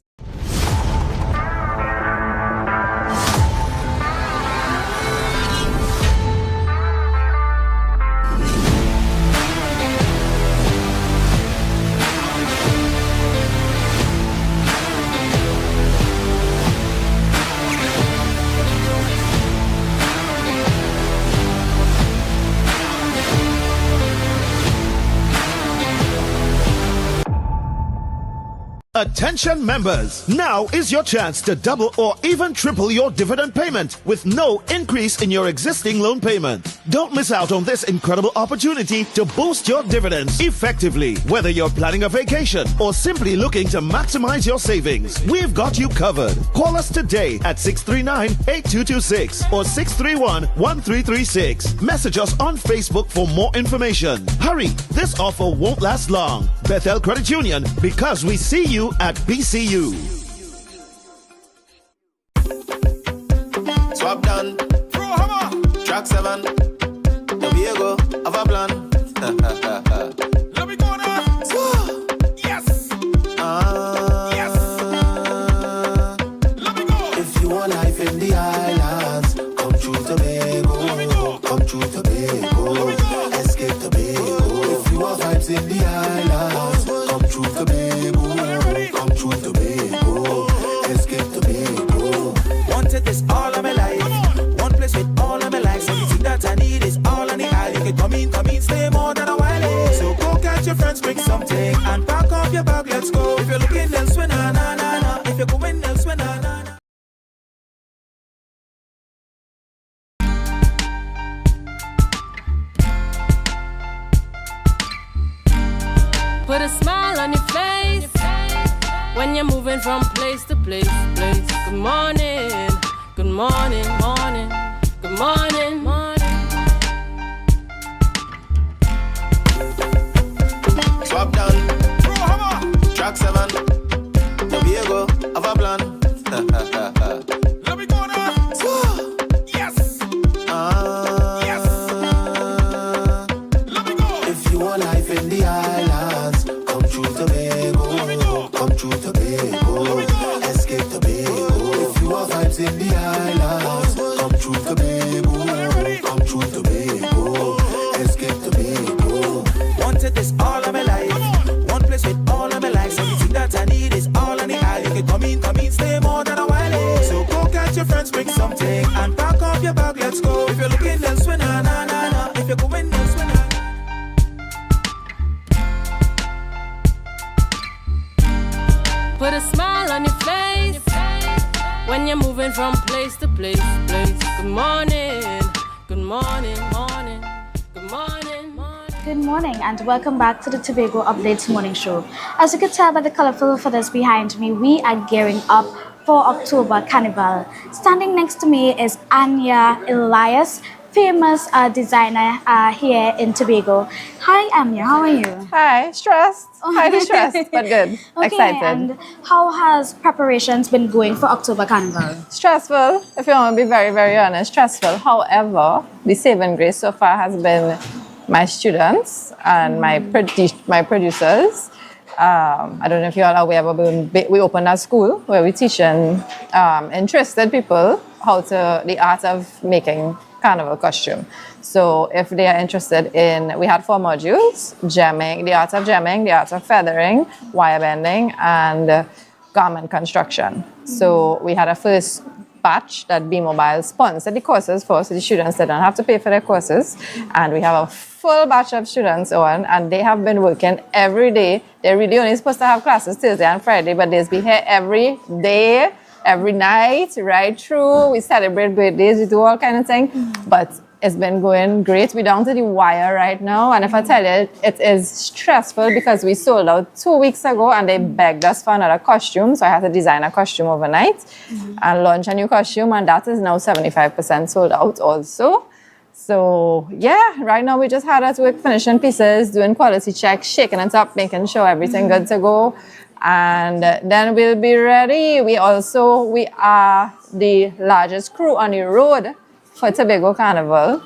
Attention members, now is your chance to double or even triple your dividend payment with no increase in your existing loan payment. Don't miss out on this incredible opportunity to boost your dividends effectively. Whether you're planning a vacation or simply looking to maximize your savings, we've got you covered. Call us today at 639-8226 or 631-1336. Message us on Facebook for more information. Hurry, this offer won't last long. Bethel Credit Union, because we see you at BCU. Swap done. Track 7. Tobago of a plan. Let me go now. Yes. Yes. Let me go. If you want life in the islands, come through Tobago. Come through Tobago. Escape Tobago. If you want vibes in the islands, come through Tobago. Come through Tobago. Escape Tobago. Wanted this all of my life. One place with all of my life. Everything that I need is all on the aisle. You can come in, stay more than a while. So go catch your friends, bring something, and pack up your bag, let's go. If you're looking elsewhere, na na na na. If you're going elsewhere, na na na. Put a smile on your face when you're moving from place to place. Good morning, good morning, morning, good morning, morning. Swap done. Track 7. Tobago of a plan. Let me go now. Yes. Yes. Let me go. If you want life in the islands, come through Tobago. Come through Tobago. Escape Tobago. If you want vibes in the islands, come through Tobago. Come through Tobago. Escape Tobago. Wanted this all of my life. One place with all of my life. Everything that I need is all on the aisle. You can come in, stay more than a while. So go catch your friends, bring something, and pack up your bag, let's go. If you're looking elsewhere, na na na na. If you're going elsewhere, na na. Put a smile on your face when you're moving from place to place. Good morning, good morning, morning, good morning, morning. Good morning and welcome back to the Tobago Updates Morning Show. As you could tell by the colorful feathers behind me, we are gearing up for October Carnival. Standing next to me is Anya Elias, famous designer here in Tobago. Hi Anya, how are you? Hi, stressed. Highly stressed, but good. Okay, excited. And how has preparations been going for October Carnival? Stressful, if you want to be very, very honest, stressful. However, the saving grace so far has been my students and my producers. I don't know if you all are aware, but we opened a school where we teach interested people how to the art of making carnival costume. So if they are interested in, we had 4 modules: gemming, the art of gemming, the art of feathering, wire bending, and garment construction. So we had a first batch that bmobile sponsored the courses for, so the students didn't have to pay for their courses. And we have a full batch of students on, and they have been working every day. They're really only supposed to have classes Thursday and Friday, but they'll be here every day, every night, right through. We celebrate birthdays, we do all kind of things. But it's been going great. We're down to the wire right now. And if I tell you, it is stressful because we sold out 2 weeks ago and they begged us for another costume. So I had to design a costume overnight and launch a new costume. And that is now 75% sold out also. So yeah, right now we just had us work finishing pieces, doing quality checks, shaking it up, making sure everything good to go. And then we'll be ready. We are the largest crew on the road for Tobago Carnival.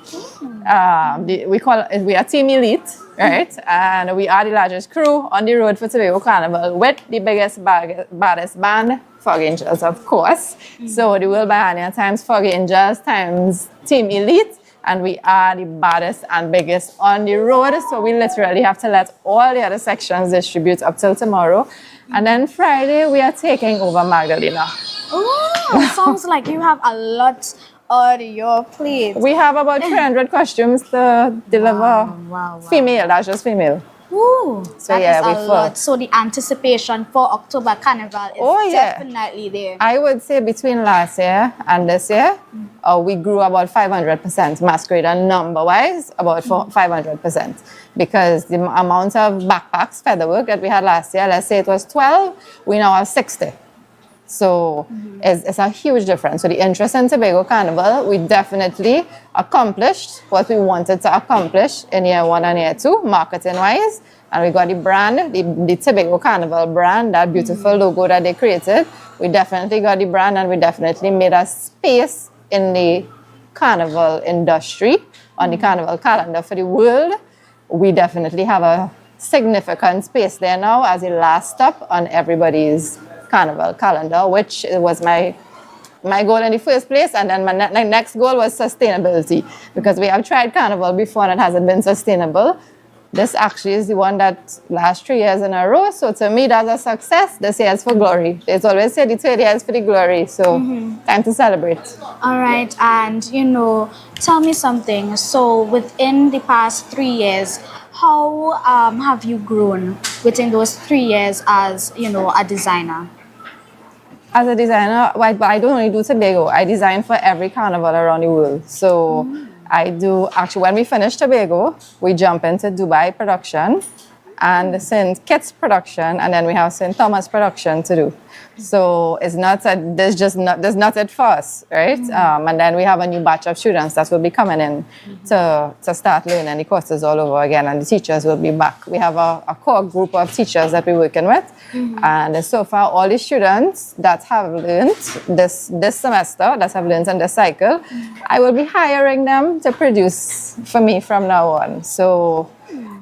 We are Team Elite, right? And we are the largest crew on the road for Tobago Carnival with the biggest, baddest band, Fog Angels, of course. So the World by Anya times Fog Angels times Team Elite. And we are the baddest and biggest on the road. So we literally have to let all the other sections distribute up till tomorrow. And then Friday, we are taking over Magdalena. Oh, sounds like you have a lot on your plate. We have about 300 costumes to deliver. Wow. Female, that's just female. Ooh, So that yeah, is we a full. lot. So the anticipation for October Carnival is definitely there. I would say between last year and this year, we grew about 500%, masquerade and number-wise, about 500%. Because the amount of backpacks, featherwork that we had last year, let's say it was 12, we now have 60. So it's a huge difference. So the interest in Tobago Carnival, we definitely accomplished what we wanted to accomplish in year 1 and year 2, marketing-wise. And we got the brand, the Tobago Carnival brand, that beautiful logo that they created. We definitely got the brand, and we definitely made a space in the carnival industry, on the carnival calendar for the world. We definitely have a significant space there now as a last stop on everybody's carnival calendar, which was my goal in the first place. And then my next goal was sustainability, because we have tried carnival before and it hasn't been sustainable. This actually is the one that last 3 years in a row. So to me, that's a success. This year is for glory. It's always said the 3rd year is for the glory. So time to celebrate. All right. And, tell me something. So within the past 3 years, how have you grown within those 3 years as, a designer? As a designer, but I don't only do Tobago. I design for every carnival around the world. So I do, actually, when we finish Tobago, we jump into Dubai production and St. Kitts production, and then we have St. Thomas production to do. So it's not that there's not it for us, right? And then we have a new batch of students that will be coming in to start learning the courses all over again, and the teachers will be back. We have a core group of teachers that we're working with, and so far all the students that have learned this semester, that have learned in this cycle, I will be hiring them to produce for me from now on. So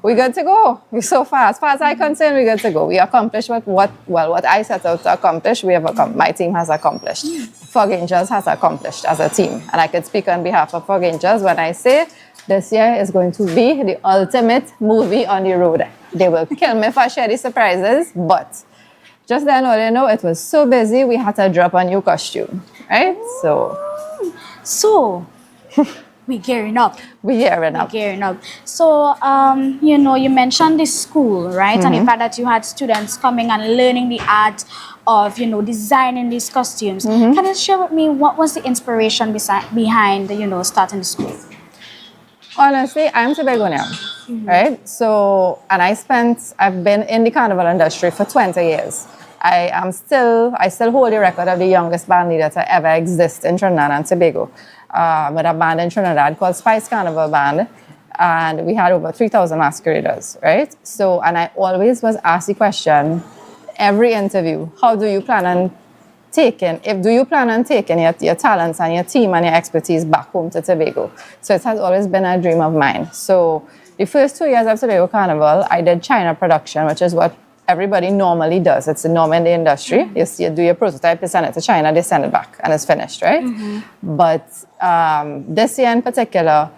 we're good to go. So far, as far as I'm concerned, we're good to go. We accomplished what I set out to accomplish. My team has accomplished. Fog Angels has accomplished as a team. And I can speak on behalf of Fog Angels when I say this year is going to be the ultimate movie on the road. They will kill me if I share the surprises, but just then, all you know, it was so busy, we had to drop a new costume, right? So we're gearing up. We're gearing up. So, you mentioned this school, right? And the fact that you had students coming and learning the art of, designing these costumes. Can you share with me what was the inspiration behind, starting the school? Honestly, I'm Tobagonian, right? So, and I've been in the carnival industry for 20 years. I still hold the record of the youngest band leader to ever exist in Trinidad and Tobago. With a band in Trinidad called Spice Carnival Band, and we had over 3,000 masqueraders, right? So, and I always was asked the question, every interview, how do you plan on taking your talents and your team and your expertise back home to Tobago? So it has always been a dream of mine. So the first 2 years of Tobago Carnival, I did China production, which is what everybody normally does. It's a norm in the industry. You do your prototype, you send it to China, they send it back, and it's finished, right? But this year in particular,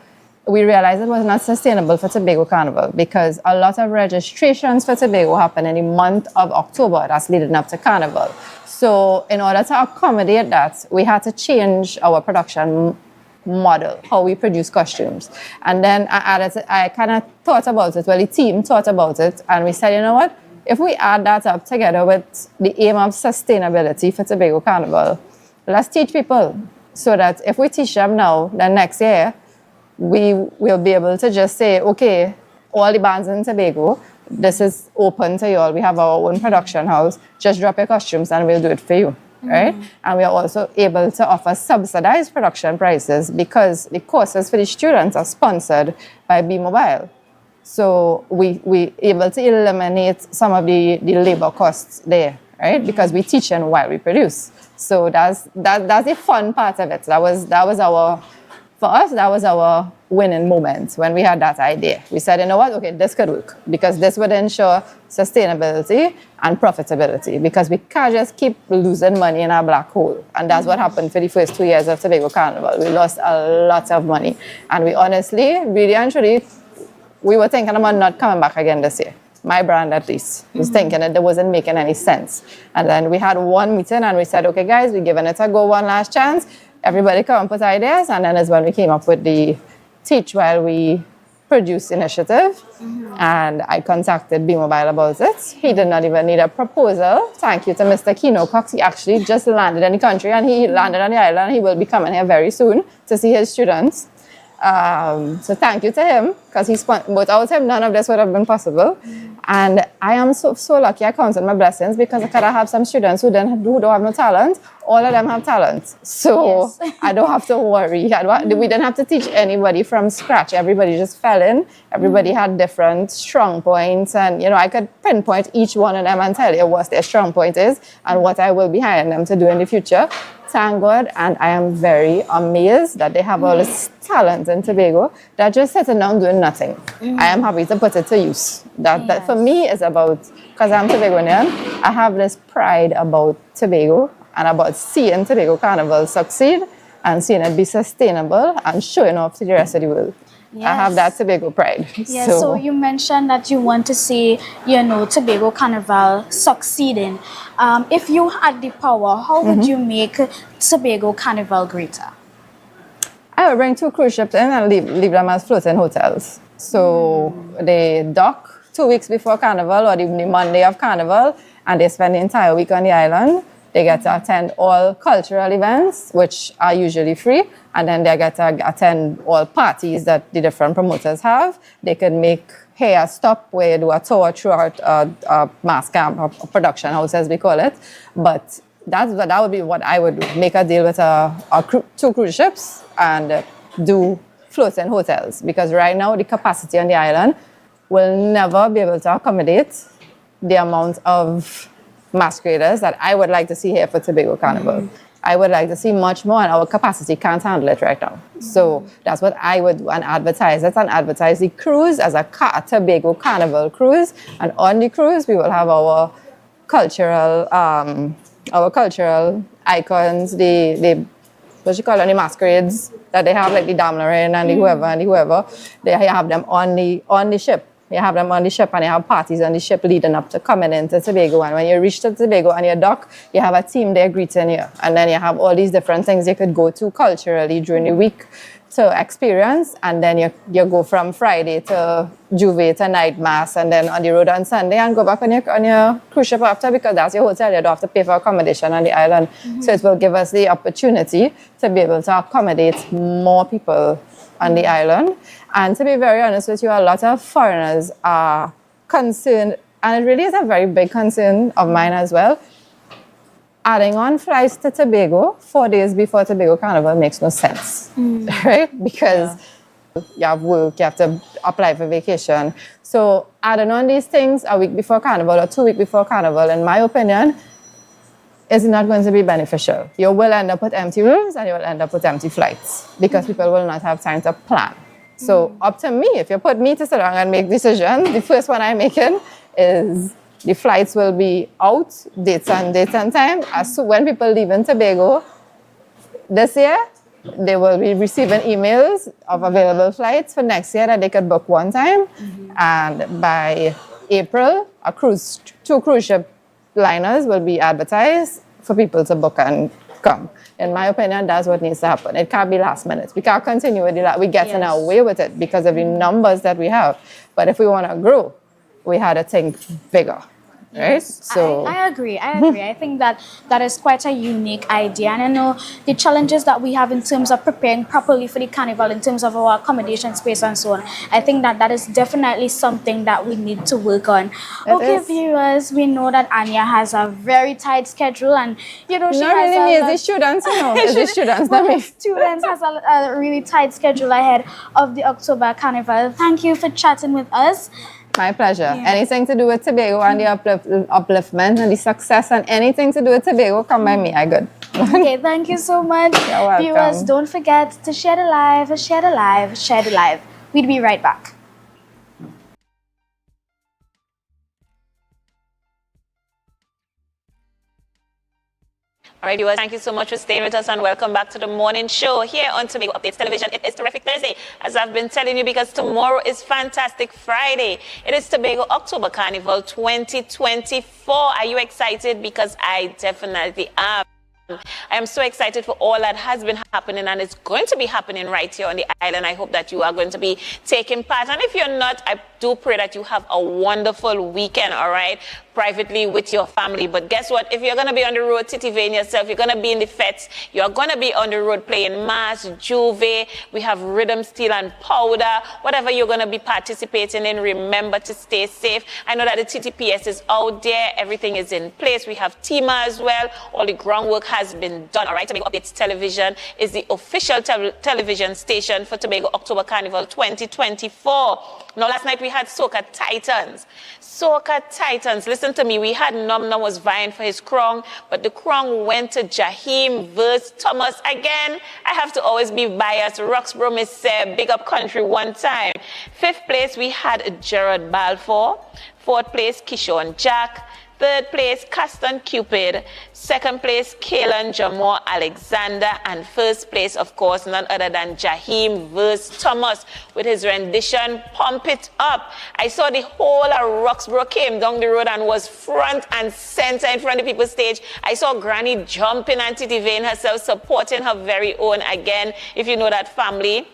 we realized it was not sustainable for Tobago Carnival because a lot of registrations for Tobago happen in the month of October. That's leading up to Carnival. So in order to accommodate that, we had to change our production model, how we produce costumes. And then I kind of thought about it, the team thought about it, and we said, you know what, if we add that up together with the aim of sustainability for Tobago Carnival, let's teach people so that if we teach them now, then next year, we will be able to just say, okay, all the bands in Tobago, this is open to you all. We have our own production house. Just drop your costumes and we'll do it for you, right? And we are also able to offer subsidized production prices because the courses for the students are sponsored by bmobile. So we able to eliminate some of the labor costs there, right? Because we teach them while we produce. So that's the fun part of it. That was our. For us, that was our winning moment when we had that idea. We said, you know what, okay, this could work because this would ensure sustainability and profitability because we can't just keep losing money in our black hole. And that's what happened for the first 2 years of Tobago Carnival. We lost a lot of money. And we honestly, really and truly, we were thinking about not coming back again this year. My brand, at least, was thinking that it wasn't making any sense. And then we had one meeting and we said, okay, guys, we're giving it a go, one last chance. Everybody come and put ideas, and then is when we came up with the Teach While We Produce initiative. And I contacted bmobile about it. He did not even need a proposal. Thank you to Mr. Kino Cox. He actually just landed in the country, and he landed on the island. He will be coming here very soon to see his students. So thank you to him, because without him, none of this would have been possible. And I am so lucky. I counted my blessings because I could have some students who don't have no talent. All of them have talent. So I don't have to worry. We didn't have to teach anybody from scratch. Everybody just fell in. Everybody had different strong points. And, I could pinpoint each one of them and tell you what their strong point is and what I will be hiring them to do in the future. Thank God, and I am very amazed that they have all this talent in Tobago that just sitting down doing nothing. I am happy to put it to use. That for me is about, because I'm Tobagonian, I have this pride about Tobago and about seeing Tobago Carnival succeed and seeing it be sustainable and showing off to the rest of the world. Yes. I have that Tobago pride. Yeah, so you mentioned that you want to see, Tobago Carnival succeeding. If you had the power, how would you make Tobago Carnival greater? I would bring 2 cruise ships in and leave them as floating hotels. So they dock 2 weeks before Carnival or the Monday of Carnival, and they spend the entire week on the island. They get to attend all cultural events, which are usually free, and then they get to attend all parties that the different promoters have. They can make hair stop where you do a tour throughout a mass camp or production house, as we call it. But that would be what I would do. Make a deal with 2 cruise ships and do floating hotels. Because right now, the capacity on the island will never be able to accommodate the amount of masqueraders that I would like to see here for Tobago Carnival. I would like to see much more, and our capacity can't handle it right now. So that's what I would do, and advertise it, and advertise the cruise as a Tobago Carnival cruise. And on the cruise, we will have our cultural icons, the masquerades that they have, like the Damlarin and the whoever. They have them on the ship. You have them on the ship, and you have parties on the ship leading up to coming into Tobago. And when you reach to Tobago and you dock, you have a team there greeting you. And then you have all these different things you could go to culturally during the week to experience. And then you go from Friday to Juve to night mass, and then on the road on Sunday, and go back on your cruise ship after, because that's your hotel. You don't have to pay for accommodation on the island. So it will give us the opportunity to be able to accommodate more people on the island. And to be very honest with you, a lot of foreigners are concerned, and it really is a very big concern of mine as well. Adding on flights to Tobago 4 days before Tobago Carnival makes no sense, right? Because you have work, you have to apply for vacation. So adding on these things a week before Carnival or 2 weeks before Carnival, in my opinion, is not going to be beneficial. You will end up with empty rooms, and you will end up with empty flights, because people will not have time to plan. So up to me, if you put me to sit down and make decisions, the first one I'm making is The flights will be out, dates and time. When people leave in Tobago this year, they will be receiving emails of available flights for next year that they could book one time. And by April, two cruise ship liners will be advertised for people to book and come. In my opinion, that's what needs to happen. It can't be last minute. We can't continue with it. We get in our way with it because of the numbers that we have. But if we want to grow, we had to think bigger. Right? So I agree. I think that is quite a unique idea. And I know the challenges that we have in terms of preparing properly for the carnival, in terms of our accommodation space and so on. I think that is definitely something that we need to work on. Okay, viewers, we know that Anya has a very tight schedule, and she not has really me, it's the students, it's the students. Students has a really tight schedule ahead of the October carnival. Thank you for chatting with us. My pleasure. Anything to do with Tobago and the upliftment and the success and anything to do with Tobago, come by me. I good. Okay, thank you so much. You're welcome. Viewers, don't forget to share the live, share the live, share the live. We'll be right back. All right, viewers, thank you so much for staying with us and welcome back to the morning show here on Tobago Updates Television. It is Terrific Thursday, as I've been telling you, because tomorrow is Fantastic Friday. It is Tobago October Carnival 2024. Are you excited? Because I definitely am. I am so excited for all that has been happening and is going to be happening right here on the island. I hope that you are going to be taking part. And if you're not, I do pray that you have a wonderful weekend, all right, privately with your family. But guess what? If you're going to be on the road titivating yourself, you're going to be in the fets, you're going to be on the road playing mass, juve, we have rhythm, steel, and powder. Whatever you're going to be participating in, remember to stay safe. I know that the TTPS is out there. Everything is in place. We have TIMA as well. All the groundwork has been done. All right, Tobago Updates Television is the official television station for Tobago October Carnival 2024. Now, last night we had Soca Titans. Soca Titans. Listen to me. We had Nom Nom was vying for his crown, but the crown went to Jaheim versus Thomas. Again, I have to always be biased. Roxborough Miss Big Up Country one time. 5th place, we had Gerard Balfour. 4th place, Kishon Jack. 3rd place, Caston Cupid. 2nd place, Kaelan Jamor Alexander. And 1st place, of course, none other than Jaheim versus Thomas with his rendition, Pump It Up. I saw the whole of Roxborough came down the road and was front and center in front of the people's stage. I saw Granny jumping and Titi Vane herself supporting her very own. Again, if you know that family,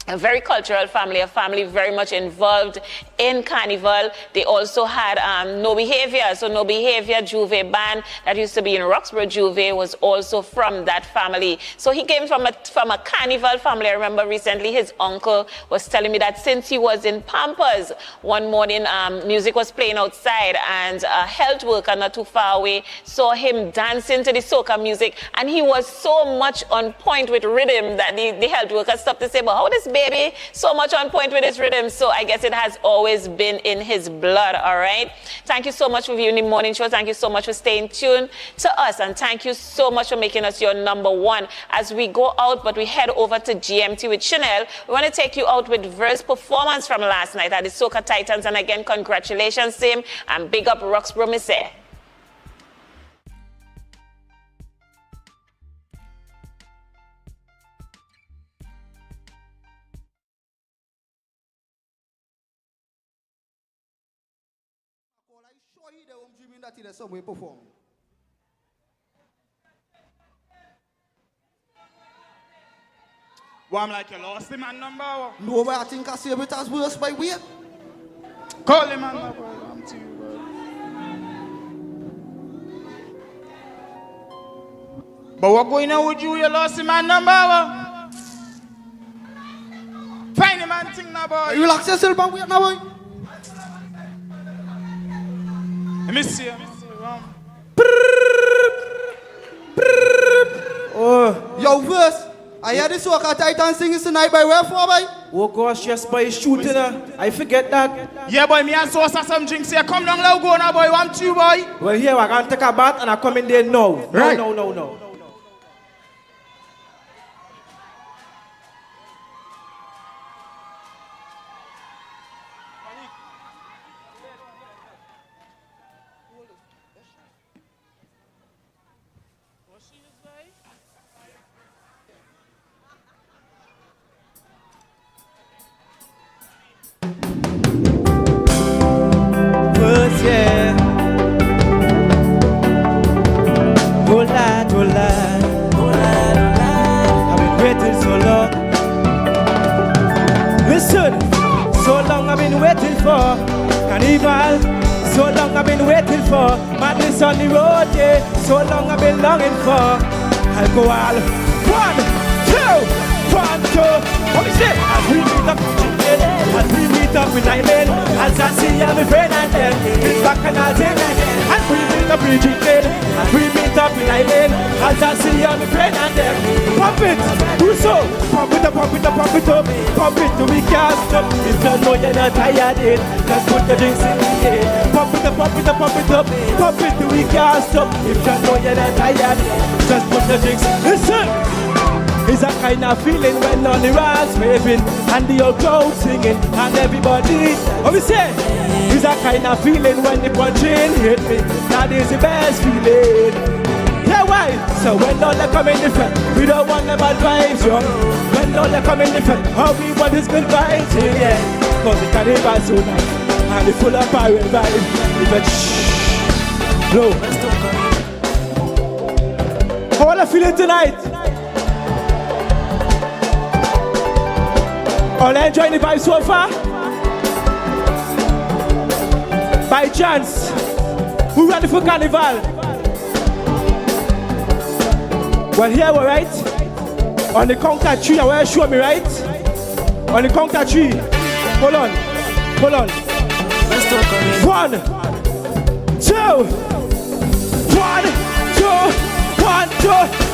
a very cultural family, a family very much involved in Carnival. They also had No Behavior. So No Behavior Juve band that used to be in Roxborough Juve was also from that family. So he came from a Carnival family. I remember recently his uncle was telling me that since he was in Pampers, one morning music was playing outside and a health worker not too far away saw him dancing to the soca music, and he was so much on point with rhythm that the health worker stopped to say, but how this baby so much on point with his rhythm? So I guess it has always been in his blood. All right, thank you so much for viewing the morning show. Thank you so much for staying tuned to us, and thank you so much for making us your #1 as we go out. But we head over to GMT with Chanel. We want to take you out with Verse performance from last night at the Soca Titans, and again, congratulations to him and big up Roxborough Mise. Some way perform. Well, I'm like, you lost him man number? No, but I think I see it as worse by weight. Call him man number. I'm to you, bro. But what going on with you? You lost him man number? Find him man thing now, boy. Relax yourself and wait now, boy. Let me see. Oh, yo, Verse, I hear the Soca Titan singing tonight by where for, boy? Oh gosh, yes, boy, shooting I forget that. Yeah, boy, me and Sosa some drinks here. Come down, now go now, boy. Want you, boy? Well, here, we're going to take a bath and I come in there now. Right. No. First, yeah. Oh lad, oh lad, oh lad, oh lad. I've been waiting so long. Listen, so long I've been waiting for carnival. So long I've been waiting for madness on the road, yeah. So long I've been longing for alcohol. 1, 2, 1, 2. What we say? As we meet up, as we meet up with Nightman, as I see I'm a friend and them, it's back and I'll take it. As we meet up with Nightman, as we meet up with Nightman, as I see I'm a friend and them. Pump it, do so. Pump it up, pump it up, pump it up. Pump it till we can't stop. If you know you're not tired, just put the drinks in the air. Pump it up, pump it up, pump it up. Pump it till we can't stop. If you know you're not tired, just put the drinks. Listen. It's a kind of feeling when on the rats waving and the old crowd singing and everybody. What we say? It's a kind of feeling when the punching hit me. That is the best feeling. Yeah, why? So when all they come in different, we don't want them bad vibes, yo. When all they come in different, all we want is good vibes, yeah. Cause the carnival so nice and it's full of pirate vibes. Even shh, blow. How are you feeling tonight? All enjoying the vibe so far? By chance, who ready for carnival? Well, here we're right. On the count of 3, I want to show me right. On the count of 3. Hold on. Hold on. 1, 2. 1, 2. 1, 2.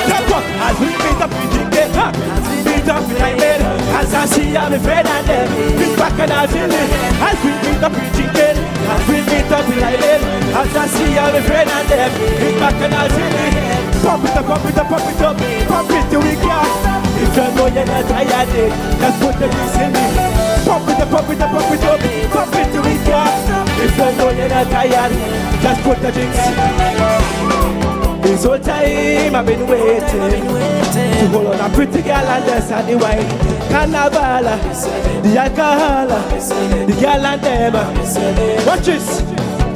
Jump up. As we meet up, we drink it. As we meet up, we like it. As I see I'm a friend and them. Big back and I feel it. As we meet up, we drink it. As we meet up, we like it. As I see I'm a friend and them. Big back and I feel it. Pump it up, pump it up, pump it up. Pump it till we can't. If you know you're not tired, just put the drinks in me. Pump it up, pump it up, pump it up. Pump it till we can't. If you know you're not tired, just put the drinks in me. This whole time I've been waiting to hold on a pretty girl and dance at the wine. Carnival, the alcohol, the girl and them. Watch this,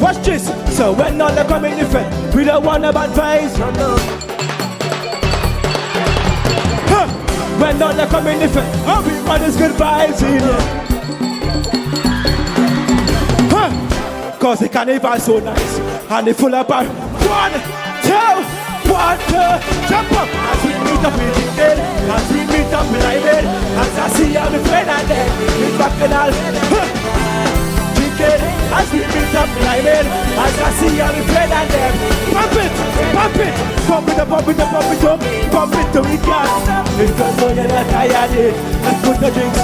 watch this. So when all they come in different, we don't want about vibes. Huh. When all they come in different, all we want is good vibes in here. Huh. Cause the carnival so nice and they full of bar. 1, 2, 1, 2, jump up. As we meet up with it, as we meet up with it, as I see I'm a friend and then it's back and all. Drink it, as we meet up with it, as I see I'm a friend and then pump it, pump it, pump it up, pump it up, pump it up, pump it till we can't. If you know you're not tired, let's put the drinks.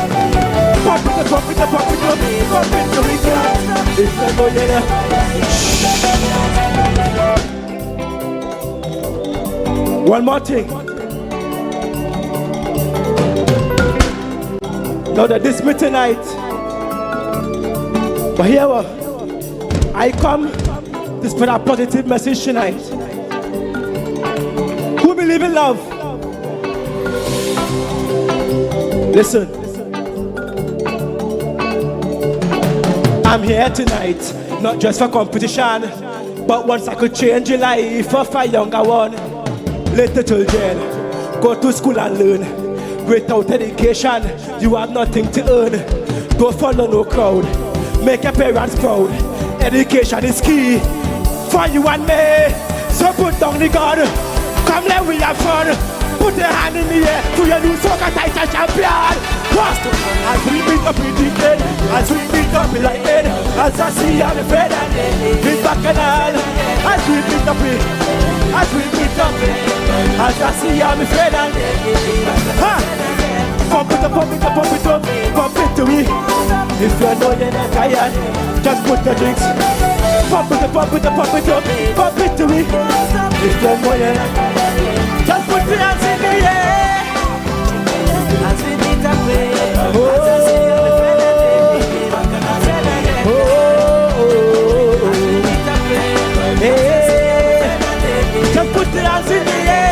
Pump it up, pump it up, pump it up, pump it till we can't. If you know you're not. One more thing. Now that this meeting tonight, but here I come to spread a positive message tonight. Who believe in love? Listen. I'm here tonight, not just for competition, but once I could change your life for a younger one. Little children, go to school and learn. Without education, you have nothing to earn. Don't follow no crowd, make your parents proud. Education is key for you and me. So put down the gun, come let we have fun. Put your hand in the air to your new soccer title champion. As we meet up in the bed, as we meet up in like bed, as I see on the bed and it's back and all. As we meet up in, as we meet up in. As I see I'm a friend and pump it up, pump it up, pump it up, pump it to me. If you know you're not tired, just put the drinks. Pump it up, pump it up, pump it up, pump it to me. If you know you're not tired, just put the hands in the air. As we meet up, as I see I'm a friend and just put the hands in the air.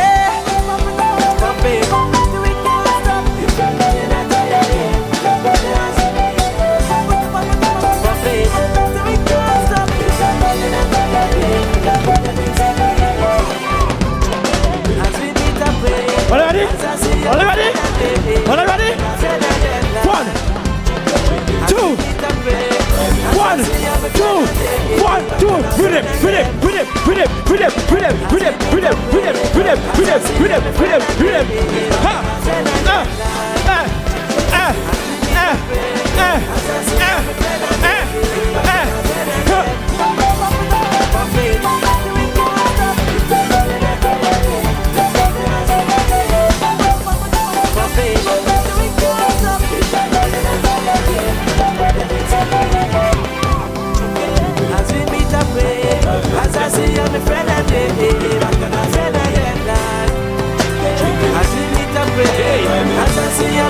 As we meet up, as I see you, my friend, and friend again, as we meet up, as I see you.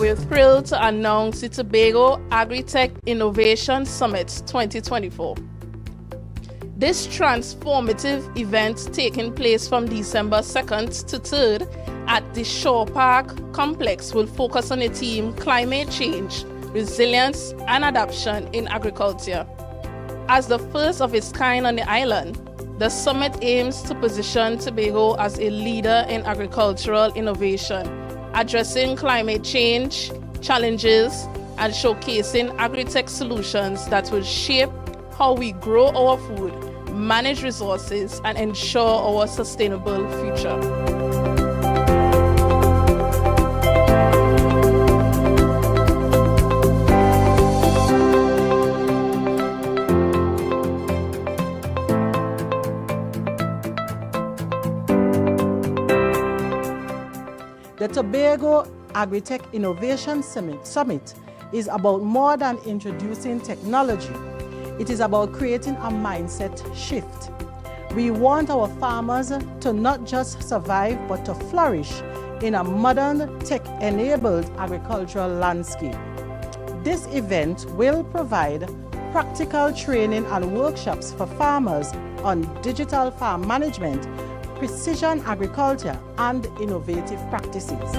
We're thrilled to announce the Tobago Agri-Tech Innovation Summit 2024. This transformative event taking place from December 2nd to 3rd at the Shore Park Complex will focus on the theme Climate Change, Resilience and Adaptation in Agriculture. As the first of its kind on the island, the summit aims to position Tobago as a leader in agricultural innovation, addressing climate change challenges and showcasing agri-tech solutions that will shape how we grow our food, manage resources, and ensure our sustainable future. The Tobago Agri-Tech Innovation Summit is about more than introducing technology. It is about creating a mindset shift. We want our farmers to not just survive, but to flourish in a modern, tech-enabled agricultural landscape. This event will provide practical training and workshops for farmers on digital farm management, precision agriculture, and innovative practices.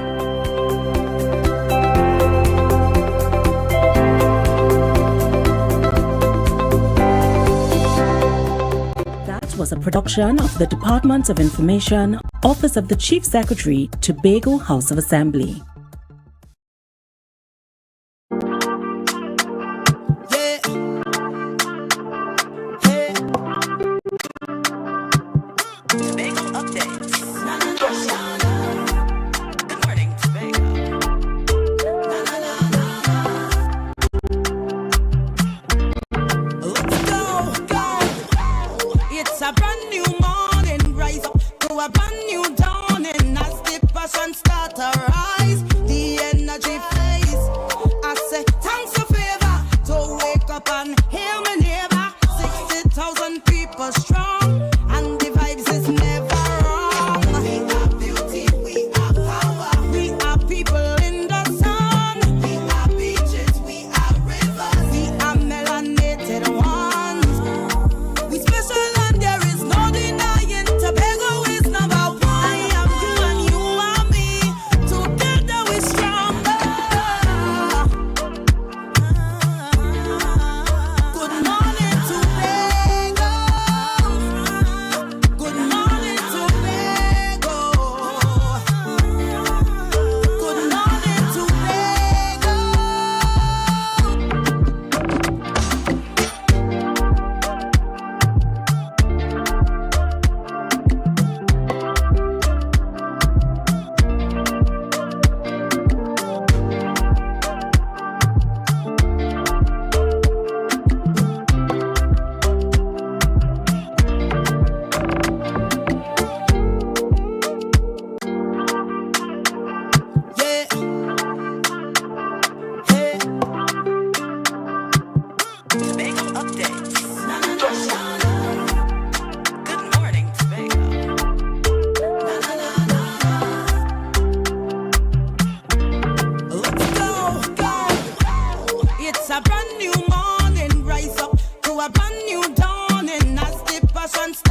That was a production of the Department of Information, Office of the Chief Secretary, Tobago House of Assembly.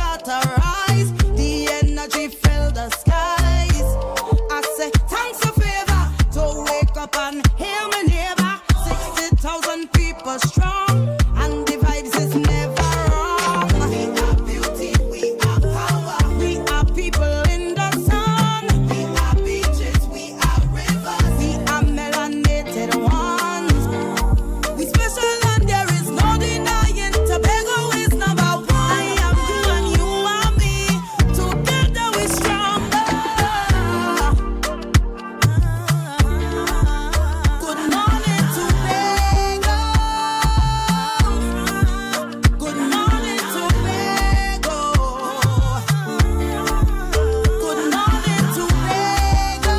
start to rise. The energy fill the skies. I say thanks a favor to wake up and hear me neighbor. 60,000 people strong, and the vibes is never wrong. We are beauty, we are power. We are people in the sun. We are beaches, we are rivers. We are melanated ones. We special and there is no denying. Tobago is number one. I am you and you are me. Together we're stronger. Good morning, Tobago. Good morning, Tobago. Good morning, Tobago.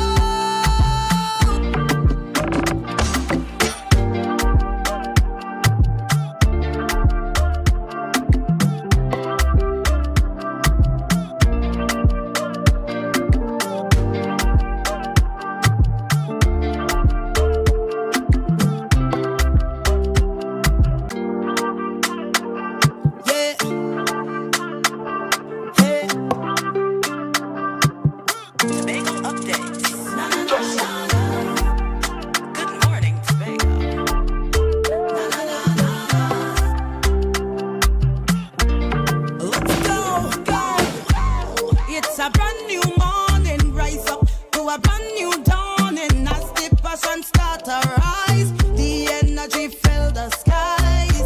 Yeah. Hey. Tobago updates. Good morning, Tobago. Let's go. It's a brand new morning. Rise up to a brand new dawning. As the passion start to rise, the energy fill the skies.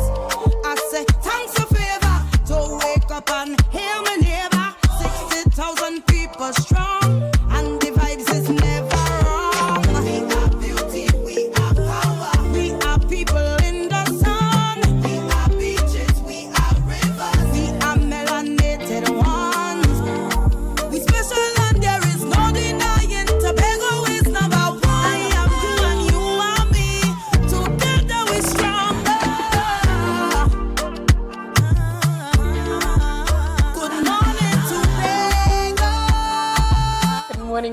I say thanks a favor to wake up and hear me neighbor. 60,000 people strong, and the vibes is never wrong. We are beauty, we are power. We are people in the sun. We are beaches, we are rivers. We are melanated ones. We special and there is no denying. Tobago is number one. I am you and you are me. Together we're stronger. Good morning, Tobago.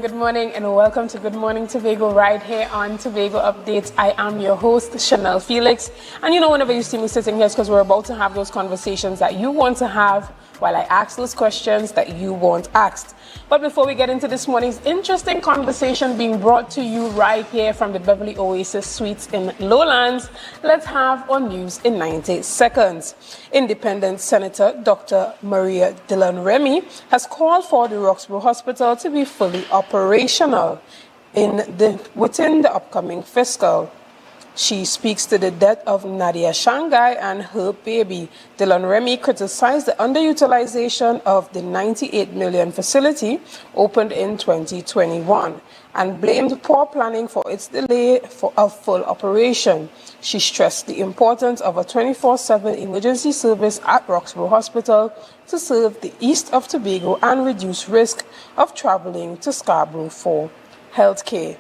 Good morning, and welcome to Good Morning Tobago right here on Tobago Updates. I am your host, Chanel Felix. And you know, whenever you see me sitting here, it's because we're about to have those conversations that you want to have while I ask those questions that you want asked. But before we get into this morning's interesting conversation being brought to you right here from the Beverly Oasis Suites in Lowlands, let's have our news in 90 seconds. Independent Senator Dr. Maria Dillon Remy has called for the Roxborough Hospital to be fully operational within the upcoming fiscal. She speaks to the death of Nadia Shanghai and her baby. Dillon Remy criticized the underutilization of the $98 million facility opened in 2021 and blamed poor planning for its delay of full operation. She stressed the importance of a 24/7 emergency service at Roxborough Hospital to serve the east of Tobago and reduce risk of traveling to Scarborough for healthcare.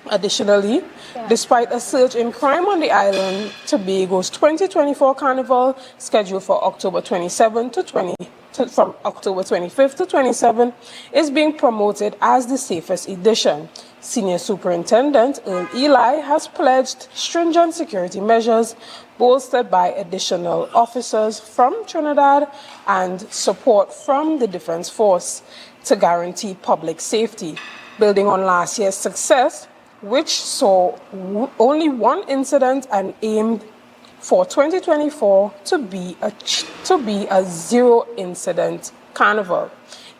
Additionally, despite a surge in crime on the island, Tobago's 2024 carnival, scheduled for October 27 from October 25th to 27, is being promoted as the safest edition. Senior Superintendent Earl Eli has pledged stringent security measures, bolstered by additional officers from Trinidad and support from the Defense Force to guarantee public safety. Building on last year's success, which saw only one incident and aimed for 2024 to be a zero-incident carnival.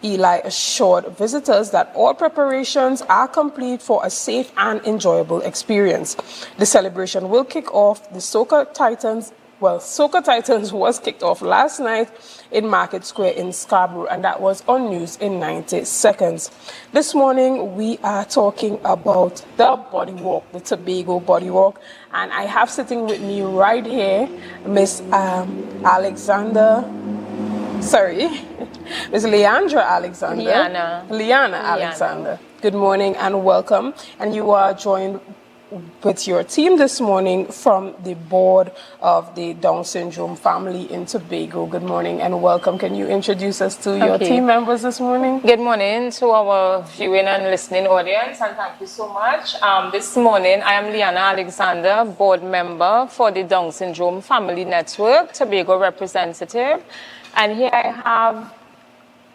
Eli assured visitors that all preparations are complete for a safe and enjoyable experience. The celebration will kick off the Soca Titans was kicked off last night in Market Square in Scarborough, and that was on News in 90 Seconds. This morning, we are talking about the boardwalk, the Tobago boardwalk, and I have sitting with me right here Miss Leandra Alexander. Liana Alexander. Good morning and welcome. And you are joined with your team this morning from the board of the Down Syndrome family in Tobago. Good morning and welcome. Can you introduce us to your team members this morning? Good morning to our viewing and listening audience, and thank you so much. This morning, I am Liana Alexander, board member for the Down Syndrome Family Network, Tobago representative. And here I have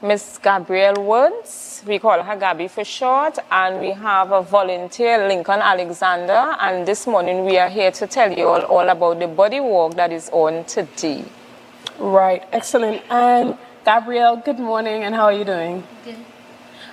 Miss Gabrielle Woods. We call her Gabby for short. And we have a volunteer, Lincoln Alexander. And this morning we are here to tell you all about the body walk that is on today. Right, excellent. And Gabrielle, good morning, and how are you doing? Good.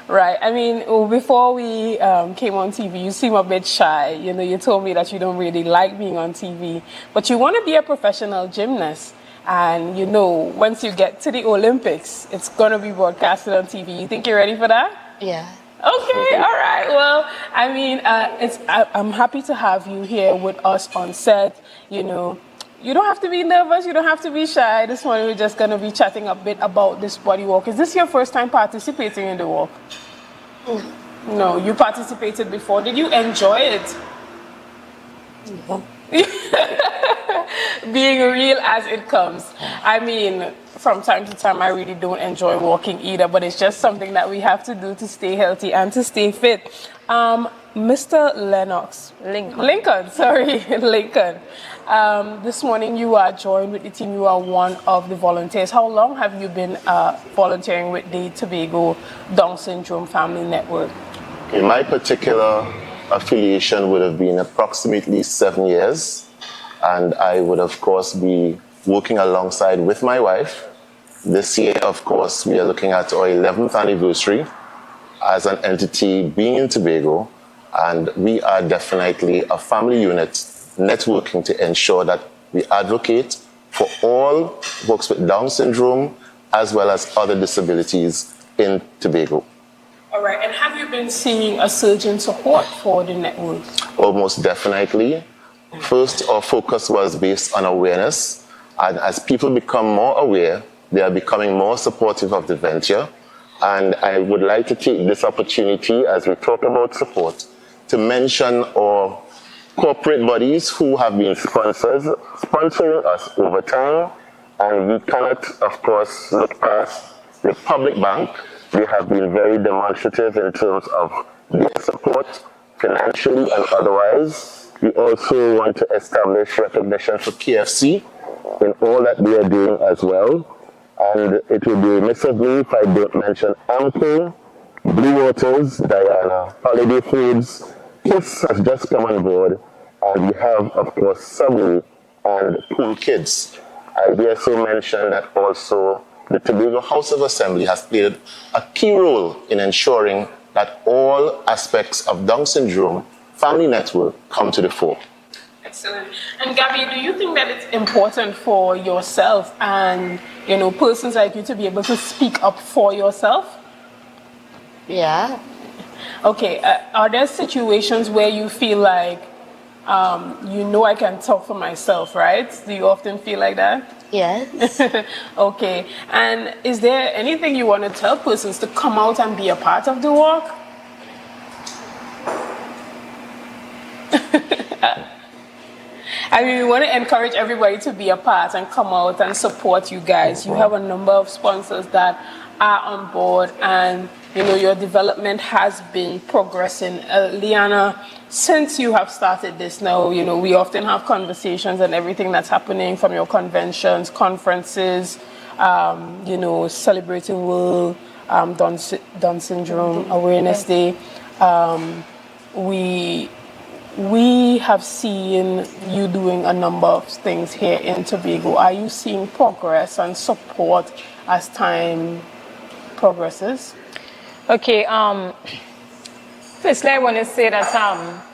Right, I mean, before we came on TV, you seem a bit shy. You know, you told me that you don't really like being on TV, but you want to be a professional gymnast. And, you know, once you get to the Olympics, it's going to be broadcasted on TV. You think you're ready for that? Yeah. Okay, all right. Well, I mean, I'm happy to have you here with us on set. You know, you don't have to be nervous. You don't have to be shy. This morning we're just going to be chatting a bit about this body walk. Is this your first time participating in the walk? No, you participated before. Did you enjoy it? No. Being real as it comes. I mean, from time to time, I really don't enjoy walking either, but it's just something that we have to do to stay healthy and to stay fit. Mr. Lincoln. This morning you are joined with the team. You are one of the volunteers. How long have you been volunteering with the Tobago Down Syndrome Family Network? In my particular affiliation would have been approximately 7 years. And I would, of course, be working alongside with my wife. This year, of course, we are looking at our 11th anniversary as an entity being in Tobago. And we are definitely a family unit networking to ensure that we advocate for all folks with Down syndrome as well as other disabilities in Tobago. All right, and have you been seeing a surge in support for the network? Almost definitely. First, our focus was based on awareness, and as people become more aware, they are becoming more supportive of the venture. And I would like to take this opportunity, as we talk about support, to mention our corporate bodies who have been sponsoring us over time, and we cannot, of course, look past the public bank. They have been very demonstrative in terms of their support, financially and otherwise. We also want to establish recognition for KFC in all that they are doing as well. And it will be remiss of me if I don't mention Ample, Blue Waters, Diana, Holiday Foods. Kiss has just come on board. And we have, of course, Subway and Pool Kids. I dare so mention that also the Tobago House of Assembly has played a key role in ensuring that all aspects of Down syndrome family network come to the fore. Excellent. And Gabby, do you think that it's important for yourself and, you know, persons like you to be able to speak up for yourself? Yeah. Okay. Are there situations where you feel like, you know, I can talk for myself, right? Do you often feel like that? Yes. Okay. And is there anything you want to tell persons to come out and be a part of the walk? I mean, we want to encourage everybody to be a part and come out and support you guys. You have a number of sponsors that are on board, and you know your development has been progressing. Liana, since you have started this now, you know we often have conversations and everything that's happening from your conventions, conferences, you know, celebrating World Down Syndrome Awareness Day. We have seen you doing a number of things here in Tobago. Are you seeing progress and support as time progresses? Okay, firstly I want to say that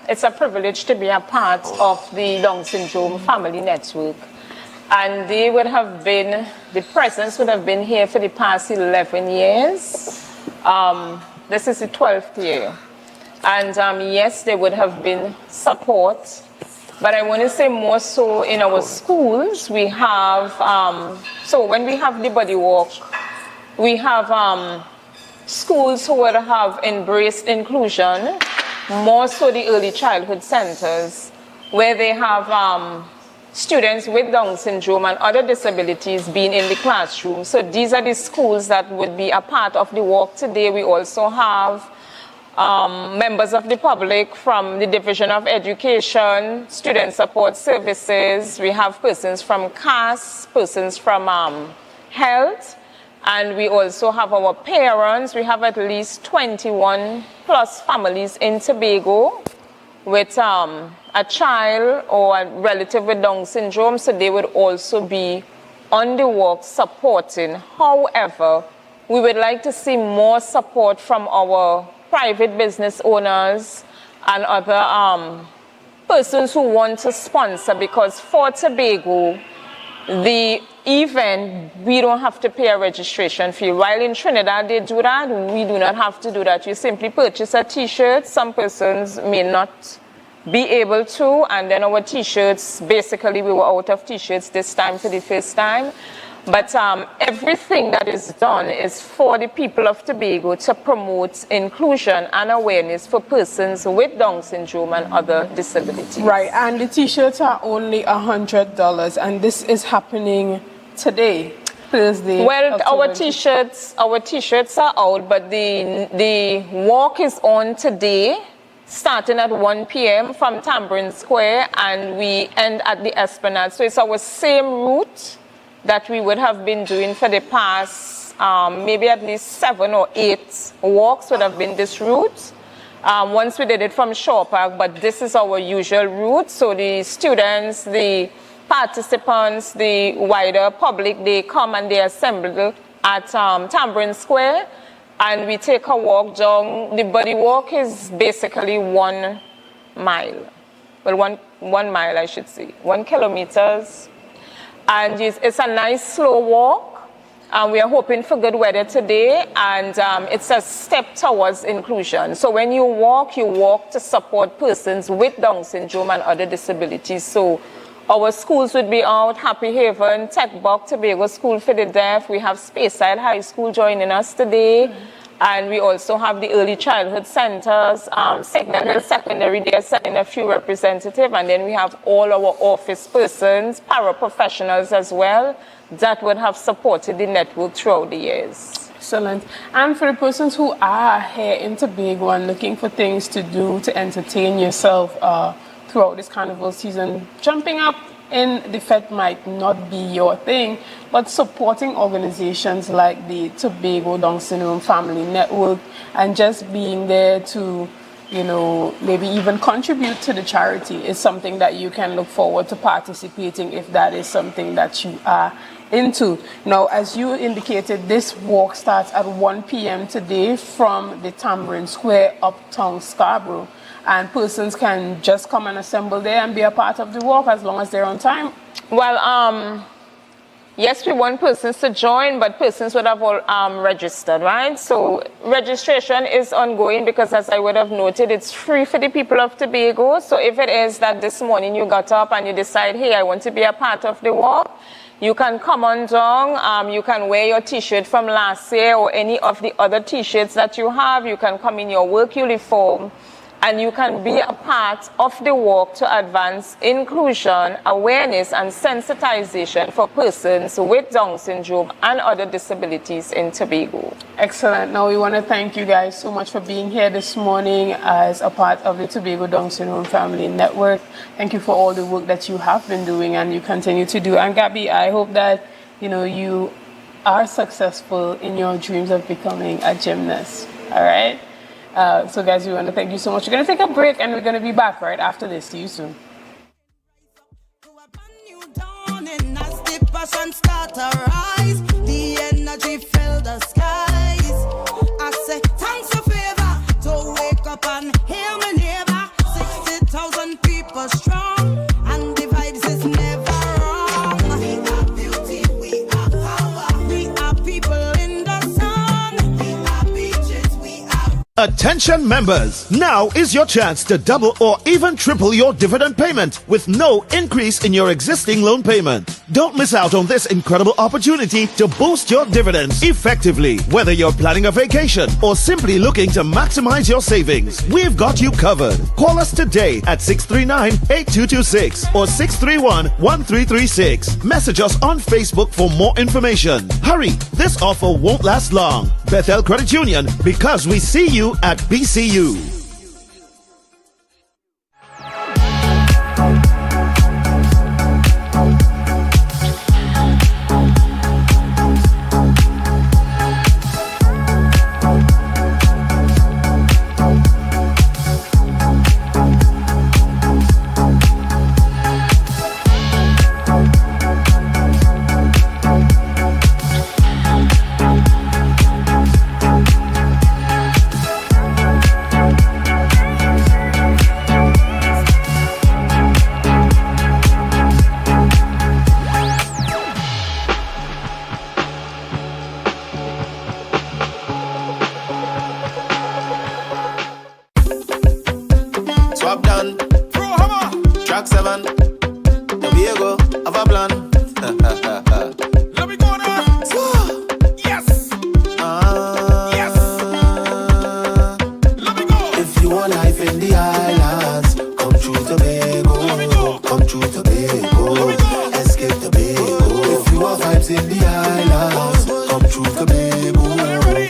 it's a privilege to be a part of the Down Syndrome Family Network. And they would have been, the presence would have been here for the past 11 years. This is the 12th year. And yes, there would have been support, but I want to say more so in our schools. We have, so when we have the body walk, we have schools who would have embraced inclusion, more so the early childhood centers, where they have students with Down syndrome and other disabilities being in the classroom. So these are the schools that would be a part of the walk today. We also have members of the public from the Division of Education, Student Support Services. We have persons from CAS, persons from health, And we also have our parents. We have at least 21 plus families in Tobago with a child or a relative with Down syndrome, so they would also be on the walk supporting. However, we would like to see more support from our private business owners and other persons who want to sponsor, because for Tobago, the event, we don't have to pay a registration fee. While in Trinidad they do that, we do not have to do that. You simply purchase a t-shirt. Some persons may not be able to, and then our t-shirts, basically we were out of t-shirts this time for the first time. But everything that is done is for the people of Tobago to promote inclusion and awareness for persons with Down syndrome and other disabilities. Right, and the t-shirts are only $100, and this is happening today, Thursday. Well, our t-shirts are out, but the walk is on today, starting at 1 p.m. from Tambourine Square, and we end at the Esplanade. So it's our same route that we would have been doing for the past maybe at least 7 or 8 walks would have been this route. Once we did it from Shore Park, but this is our usual route. So the students, the participants, the wider public, they come and they assemble at Tambourine Square, and we take a walk down. The body walk is basically 1 mile. Well, one mile, I should say. 1 kilometer. And it's a nice slow walk. We are hoping for good weather today, and it's a step towards inclusion. So when you walk to support persons with Down syndrome and other disabilities. So our schools would be out: Happy Haven, Tech Buck, Tobago School for the Deaf. We have Speyside High School joining us today. And we also have the early childhood centers, Signal Secondary, they are sending a few representatives, and then we have all our office persons, paraprofessionals as well, that would have supported the network throughout the years. Excellent. And for the persons who are here in Tobago and looking for things to do to entertain yourself throughout this carnival season, jumping up in the Fed might not be your thing, but supporting organizations like the Tobago Down Syndrome Family Network and just being there to, you know, maybe even contribute to the charity is something that you can look forward to participating if that is something that you are into. Now, as you indicated, this walk starts at 1 p.m. today from the Tambourine Square, uptown Scarborough. And persons can just come and assemble there and be a part of the walk as long as they're on time? Well, yes, we want persons to join, but persons would have all registered, right? So registration is ongoing because, as I would have noted, it's free for the people of Tobago. So if it is that this morning you got up and you decide, hey, I want to be a part of the walk, you can come on down. You can wear your t-shirt from last year or any of the other t-shirts that you have. You can come in your work uniform, and you can be a part of the walk to advance inclusion, awareness, and sensitization for persons with Down syndrome and other disabilities in Tobago. Excellent. Now, we want to thank you guys so much for being here this morning as a part of the Tobago Down Syndrome Family Network. Thank you for all the work that you have been doing and you continue to do. And Gabby, I hope that, you know, you are successful in your dreams of becoming a gymnast. All right? So guys, we want to thank you so much. We're going to take a break and we're going to be back right after this. See you soon. The energy fill the skies. I say thanks for favor to wake up and hear my neighbor. 60,000 people strong and the vibes is never wrong. We are beauty, we are power, we are people in the sun, we are beaches, we are. Attention members, now is your chance to double or even triple your dividend payment with no increase in your existing loan payment. Don't miss out on this incredible opportunity to boost your dividends effectively. Whether you're planning a vacation or simply looking to maximize your savings, we've got you covered. Call us today at 639-8226 or 631-1336. Message us on Facebook for more information. Hurry, this offer won't last long. Bethel Credit Union, because we see you at BCU. Track 7. Tobago, have a plan. Let me go now. Yes. Yes. Let me go. If you want life in the islands, come through Tobago. Come through Tobago. Escape Tobago. If you want vibes in the islands, come through Tobago.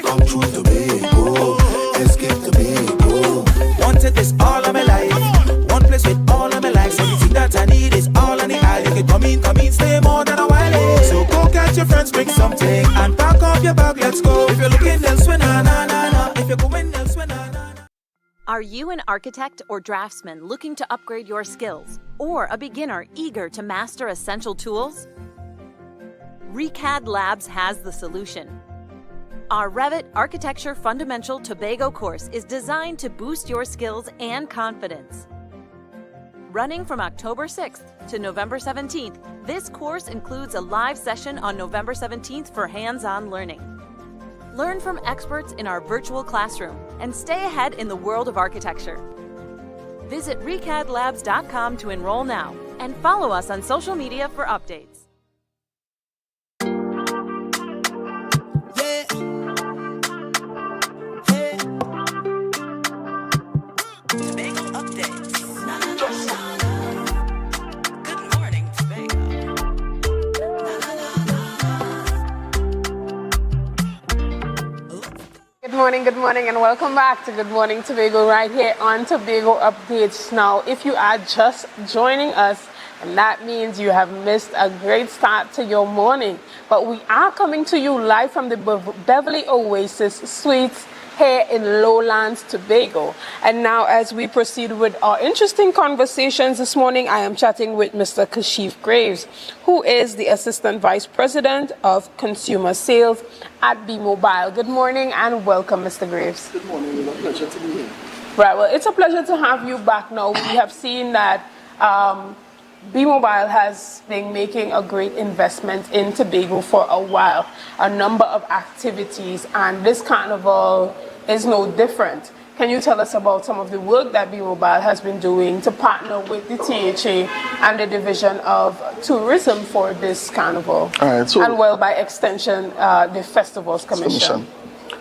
Come through Tobago. Escape Tobago. Wanted this all of my life. One place with all of my life. Everything that I need is all on the island. You can come in, stay more than a while. So go catch your friends, bring something, and pack up your bag, let's go. If you're looking elsewhere, na na na na. If you're going elsewhere, na na na. Are you an architect or draftsman looking to upgrade your skills? Or a beginner eager to master essential tools? ReCAD Labs has the solution. Our Revit Architecture Fundamental Tobago course is designed to boost your skills and confidence. Running from October 6th to November 17th, this course includes a live session on November 17th for hands-on learning. Learn from experts in our virtual classroom and stay ahead in the world of architecture. Visit recadlabs.com to enroll now and follow us on social media for updates. Good morning, and welcome back to Good Morning Tobago right here on Tobago Updates. Now, if you are just joining us, and that means you have missed a great start to your morning, but we are coming to you live from the Beverly Oasis Suites here in Lowlands, Tobago. And now, as we proceed with our interesting conversations this morning, I am chatting with Mr. Kashif Graves, who is the Assistant Vice President of Consumer Sales at bmobile. Good morning and welcome, Mr. Graves. Good morning. It's a pleasure to be here. Right. Well, it's a pleasure to have you back now. We have seen that bmobile has been making a great investment in Tobago for a while, a number of activities, and this carnival is no different. Can you tell us about some of the work that bmobile has been doing to partner with the THA and the Division of Tourism for this carnival? All right, so, and well, by extension, the Festivals Commission.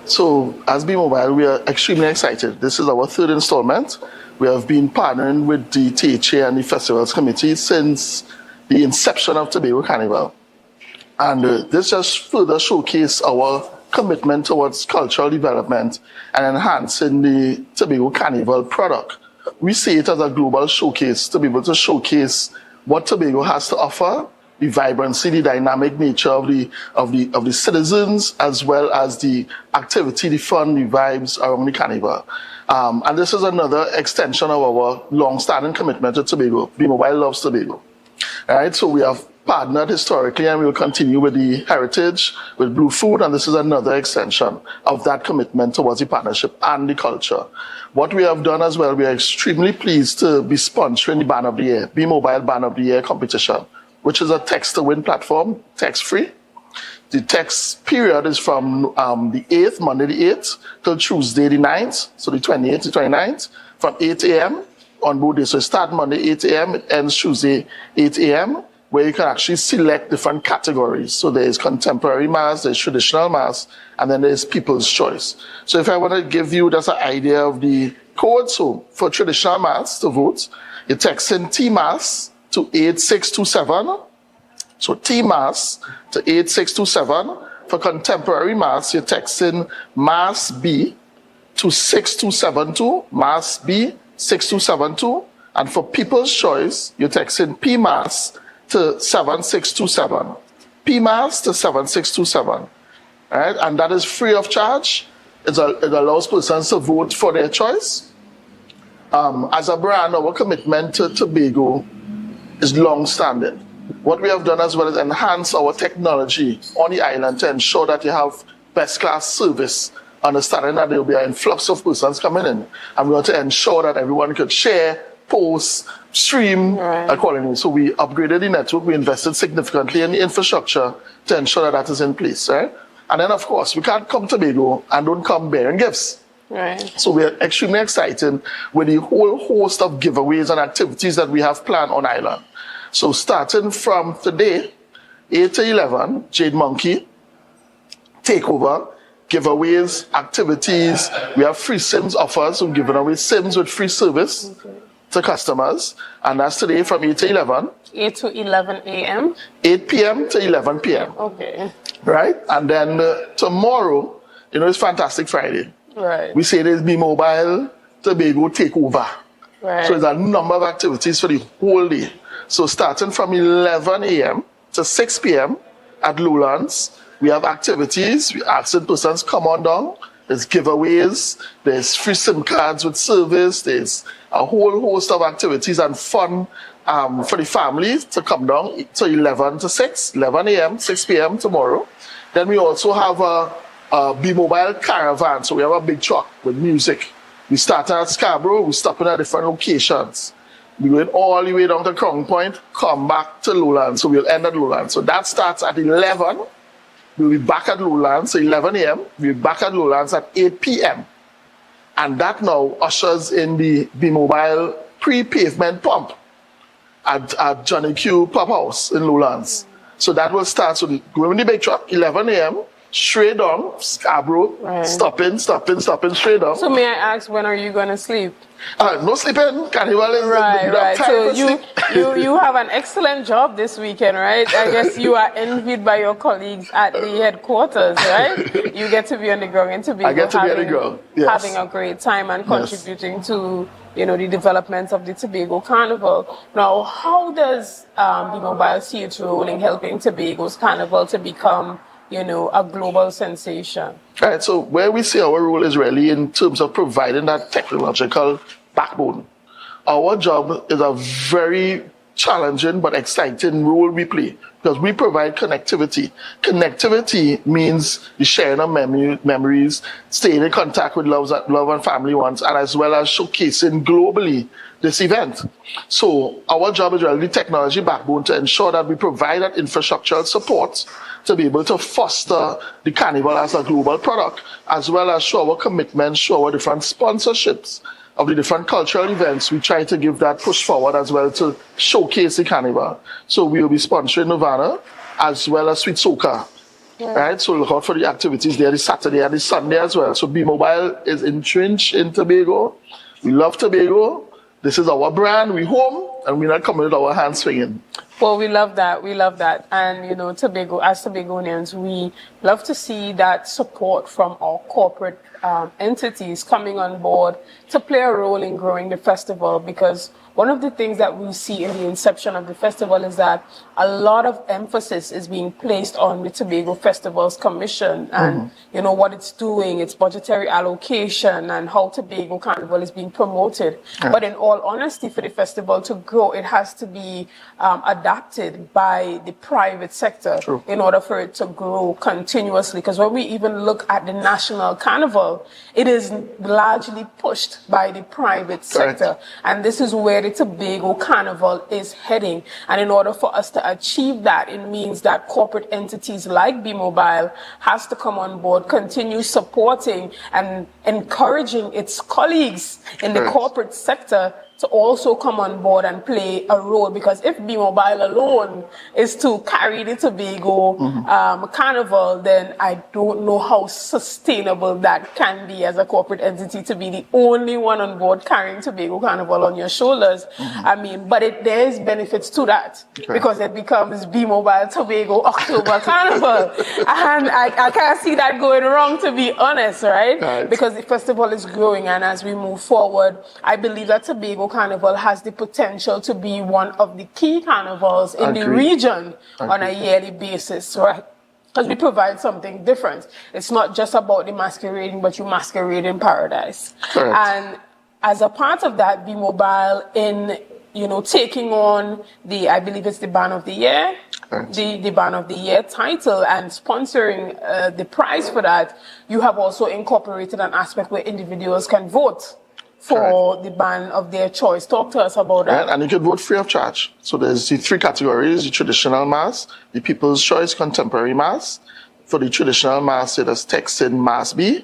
So, as bmobile, we are extremely excited. This is our third installment. We have been partnering with the THA and the Festivals Committee since the inception of Tobago Carnival. And this just further showcases our commitment towards cultural development and enhancing the Tobago Carnival product. We see it as a global showcase to be able to showcase what Tobago has to offer, the vibrancy, the dynamic nature of the citizens, as well as the activity, the fun, the vibes around the carnival. And this is another extension of our long-standing commitment to Tobago. bmobile loves Tobago. All right, so we have partnered historically, and we will continue with the heritage, with Blue Food, and this is another extension of that commitment towards the partnership and the culture. What we have done as well, we are extremely pleased to be sponsoring the Band of the Year, bmobile Band of the Year competition, which is a text-to-win platform, text-free. The text period is from the 8th, Monday the 8th, till Tuesday the 9th, so the 28th to 29th, from 8 a.m. on both days. So it starts Monday 8 a.m., it ends Tuesday 8 a.m., where you can actually select different categories. So there's contemporary mass, there's traditional mass, and then there's people's choice. So if I want to give you just an idea of the code, so for traditional mass to vote, you text in T-Mass to 8627. So T-Mass to 8627. For contemporary mass, you text in Mass B to 6272, Mass B 6272. And for people's choice, you text in P-Mass to 7627. P-Mass to 7627. All right? And that is free of charge. It allows persons to vote for their choice. As a brand, our commitment to Tobago is long-standing. What we have done as well is enhance our technology on the island to ensure that you have best-class service, understanding that there will be an influx of persons coming in. And we want to ensure that everyone could share, post, stream accordingly. So we upgraded the network. We invested significantly in the infrastructure to ensure that that is in place. Right? And then, of course, we can't come to Tobago and don't come bearing gifts. Right. So we are extremely excited with the whole host of giveaways and activities that we have planned on island. So starting from today, 8 to 11, Jade Monkey, takeover, giveaways, activities. We have free SIMs offers. We're giving away SIMs with free service to customers. And that's today from 8 to 11. 8 to 11 a.m. 8 p.m. to 11 p.m. Okay. Right? And then tomorrow, you know, it's Fantastic Friday. Right. We say there's bmobile Tobago takeover. Right. So there's a number of activities for the whole day. So starting from 11 a.m. to 6 p.m. at Lowlands, we have activities. We asking persons come on down. There's giveaways. There's free SIM cards with service. There's a whole host of activities and fun for the families to come down to 11 to 6, 11 a.m., 6 p.m. tomorrow. Then we also have a bmobile caravan. So we have a big truck with music. We start at Scarborough. We stop in at different locations. We go all the way down to Crown Point, come back to Lowlands. So we'll end at Lowlands. So that starts at 11. We'll be back at Lowlands, so 11 a.m. We'll be back at Lowlands at 8 p.m. And that now ushers in the bmobile pre-pavement pump at Johnny Q Pub House in Lowlands. So that will start. So going in the big truck, 11 a.m., straight down, Scarborough, stopping, straight down. So may I ask, when are you going to sleep? No sleeping. Carnival is right. So you have an excellent job this weekend, right? I guess you are envied by your colleagues at the headquarters, right? You get to be on the ground and to be, I get to be on the ground. Yes. Having a great time and contributing to, you know, the development of the Tobago Carnival. Now, how does bmobile see its role in helping Tobago's Carnival to become, you know, a global sensation? All right, so where we see our role is really in terms of providing that technological backbone. Our job is a very challenging but exciting role we play because we provide connectivity. Connectivity means the sharing of memories, staying in contact with love and family ones, and as well as showcasing globally this event. So our job is really the technology backbone to ensure that we provide that infrastructural support to be able to foster the carnival as a global product, as well as show our commitment, show our different sponsorships of the different cultural events. We try to give that push forward as well to showcase the carnival. So we will be sponsoring Nirvana as well as Sweet Soca. Right? So look out for the activities there this Saturday and this Sunday as well. So bmobile is entrenched in Tobago. We love Tobago. This is our brand. We home and we're not coming with our hands swinging. Well, we love that. We love that. And, you know, Tobago, as Tobagonians, we love to see that support from our corporate entities coming on board to play a role in growing the festival, because one of the things that we see in the inception of the festival is that a lot of emphasis is being placed on the Tobago Festivals Commission and, you know, what it's doing, its budgetary allocation and how Tobago Carnival is being promoted. But in all honesty, for the festival to grow, it has to be adapted by the private sector in order for it to grow continuously. Because when we even look at the national carnival, it is largely pushed by the private sector. And this is where the Tobago Carnival is heading. And in order for us to achieve that, it means that corporate entities like bmobile has to come on board, continue supporting and encouraging its colleagues in the corporate sector to also come on board and play a role. Because if bmobile alone is to carry the Tobago Carnival, then I don't know how sustainable that can be as a corporate entity to be the only one on board carrying Tobago Carnival on your shoulders. I mean, but there is benefits to that because it becomes bmobile Tobago October Carnival. And I can't see that going wrong, to be honest, right? Because the festival is growing, and as we move forward, I believe that Tobago Carnival has the potential to be one of the key carnivals in the region on a yearly basis, right? Because we provide something different. It's not just about the masquerading, but you masquerade in paradise. And as a part of that, bmobile in, you know, taking on the, I believe it's the Band of the Year, the Band of the Year title, and sponsoring the prize for that, you have also incorporated an aspect where individuals can vote for the band of their choice. Talk to us about that. And you can vote free of charge. So there's the three categories: the traditional mass, the People's Choice Contemporary Mass. For the traditional mass, it is text in Mass B,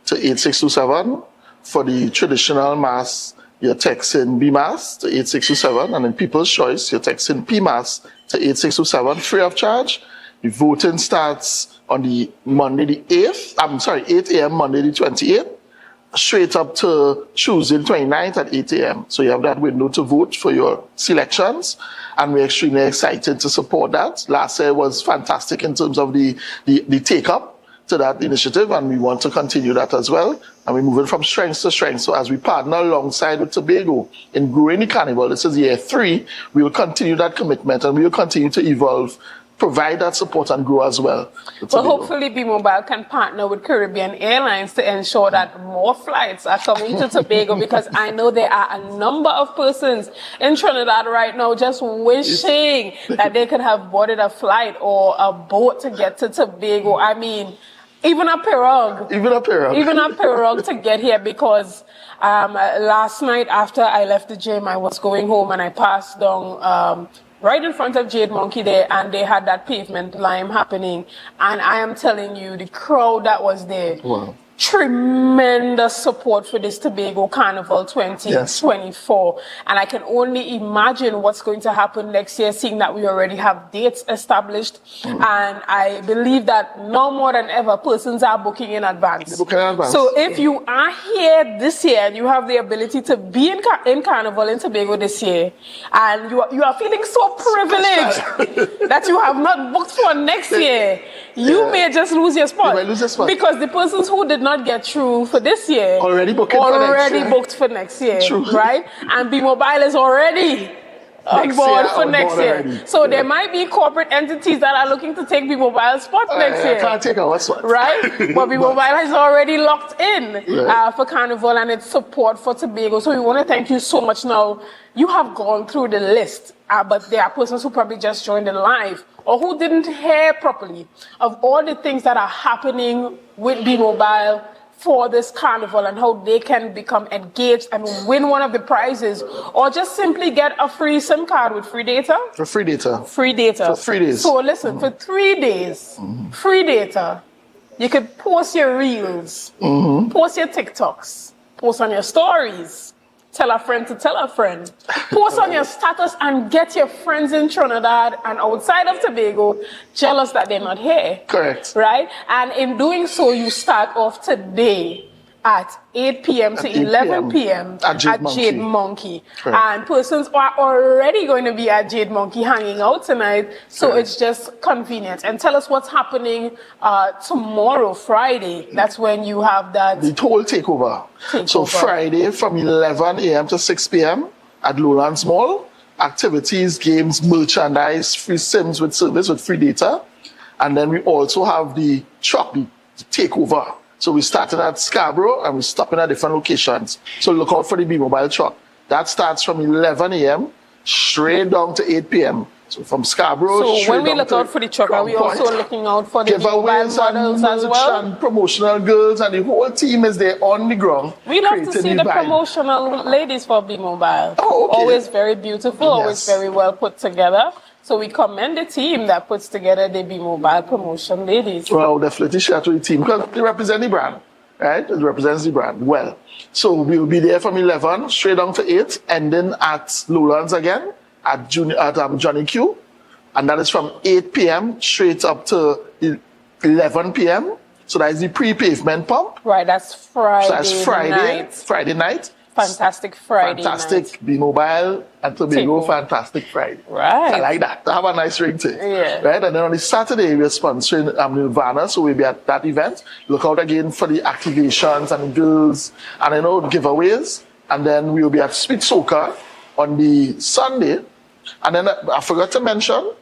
to 8627. For the traditional mass, you're texting BMAS to 8627. And in People's Choice, you're texting PMAS to 8627, free of charge. The voting starts on the Monday the 8th. 8 a.m. Monday the 28th. Straight up to Tuesday the 29th at 8 a.m. So you have that window to vote for your selections. And we're extremely excited to support that. Last year was fantastic in terms of the take-up to that initiative, and we want to continue that as well. And we're moving from strength to strength. So as we partner alongside with Tobago in growing the carnival, this is year 3, we will continue that commitment and we will continue to evolve, provide that support and grow as well. Well, hopefully bmobile can partner with Caribbean Airlines to ensure that more flights are coming to Tobago, because I know there are a number of persons in Trinidad right now just wishing that they could have boarded a flight or a boat to get to Tobago. I mean, even a pirogue. Even a pirogue to get here, because last night after I left the gym, I was going home and I passed down right in front of Jade Monkey there, and they had that pavement lime happening. And I am telling you, the crowd that was there, wow. Tremendous support for this Tobago Carnival 2024. Yes. And I can only imagine what's going to happen next year, seeing that we already have dates established. And I believe that no more than ever, persons are booking in advance. So if you are here this year and you have the ability to be in Carnival in Tobago this year, and you are feeling so privileged that you have not booked for next year, you may just lose your spot. Because the persons who did not get through for this year already booked for next year, right? And bmobile is already on board for next year. So there might be corporate entities that are looking to take bmobile spot next year. I can't take our spot. Right? But bmobile is already locked in for Carnival and its support for Tobago. So we want to thank you so much. Now, you have gone through the list, but there are persons who probably just joined in live or who didn't hear properly of all the things that are happening with bmobile for this carnival and how they can become engaged and win one of the prizes, or just simply get a free SIM card with free data. For free data. Free data. For 3 days. So listen, for 3 days, free data, you could post your reels, post your TikToks, post on your stories, tell a friend to tell a friend, post on your status and get your friends in Trinidad and outside of Tobago jealous that they're not here. Correct. Right? And in doing so, you start off today at 8 p.m. to 11 p.m. at Jade Monkey. And persons are already going to be at Jade Monkey hanging out tonight, so it's just convenient. And tell us what's happening tomorrow, Friday. That's when you have that... The whole takeover. So Friday from 11 a.m. to 6 p.m. at Lowlands Mall. Activities, games, merchandise, free SIMs with service with free data. And then we also have the truck, the takeover. So we started at Scarborough and we're stopping at different locations. So look out for the bmobile truck. That starts from 11 a.m. straight down to 8 p.m. So from Scarborough. So when we look out for the truck, are we also looking out for the bmobile models as well? And promotional girls, and the whole team is there on the ground. We love to see the promotional ladies for bmobile. Oh, okay. Always very beautiful, always very well put together. So we commend the team that puts together the bmobile promotion ladies. Well, definitely shout to the team because they represent the brand, right? It represents the brand well. So we'll be there from 11 straight down to 8, ending at Lowlands again at Johnny Q, and that is from 8 p.m. straight up to 11 p.m. So that is the pre-pavement pump. Right, that's Friday. So that's Friday night. Fantastic Friday Fantastic night. bmobile and Tobago, fantastic Friday. Right. I like that. To have a nice ring to it. Yeah. Right? And then on the Saturday, we're sponsoring Nirvana, so we'll be at that event. Look out again for the activations and the girls and giveaways. And then we'll be at Sweet Soca on the Sunday. And then I forgot to mention,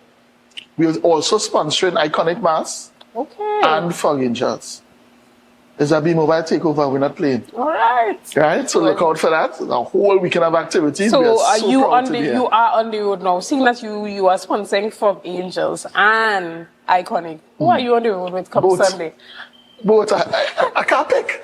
we're also sponsoring Iconic Mass and Fog Angels. It's a bmobile takeover. We're not playing. All right. Right. So look out for that. A whole weekend of activities. So you are on the road now. Seeing that you are sponsoring Fog Angels and Iconic. Who are you on the road with come Sunday? Both. I can't pick.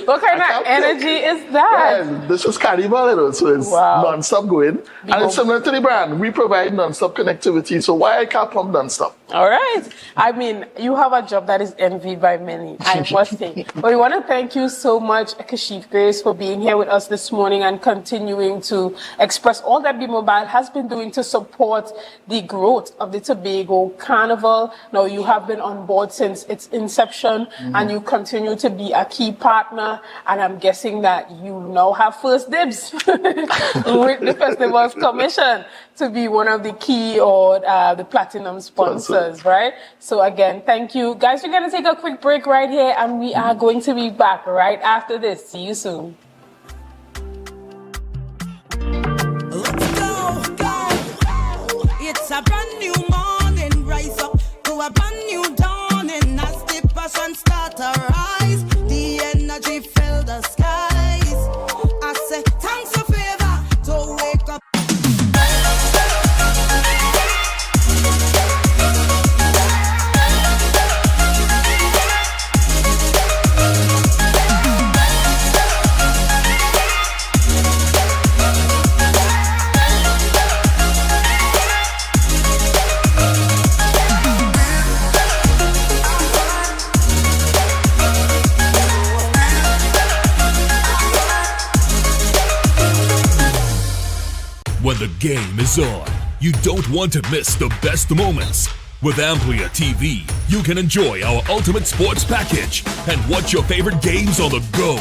What kind of energy is that? Yeah, this is carnival, you know, so it's non-stop going. And it's similar to the brand. We provide non-stop connectivity, so why I can't pump non-stop? All right. I mean, you have a job that is envied by many, I must say. But we want to thank you so much, Kashif Grace, for being here with us this morning and continuing to express all that bmobile has been doing to support the growth of the Tobago Carnival. Now, you have been on board since its inception, and you continue to be a key partner, and I'm guessing that you now have first dibs with the festival's commission to be one of the key or the platinum sponsors, right? So again, thank you. Guys, we're going to take a quick break right here, and we are going to be back right after this. See you soon. It's a brand new morning, rise up to a brand new dawning. As the passion start to rise, the energy fill the skies. I say thanks for favor to wake up. When the game is on, you don't want to miss the best moments. With Amplia TV, you can enjoy our ultimate sports package and watch your favorite games on the go.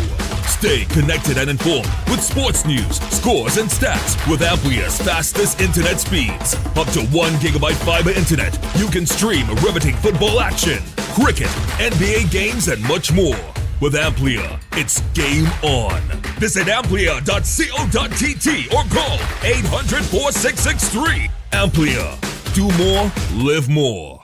Stay connected and informed with sports news, scores, and stats with Amplia's fastest internet speeds. Up to 1 GB fiber internet, you can stream riveting football action, cricket, NBA games, and much more. With Amplia, it's game on. Visit amplia.co.tt or call 800-4663. Amplia. Do more, live more.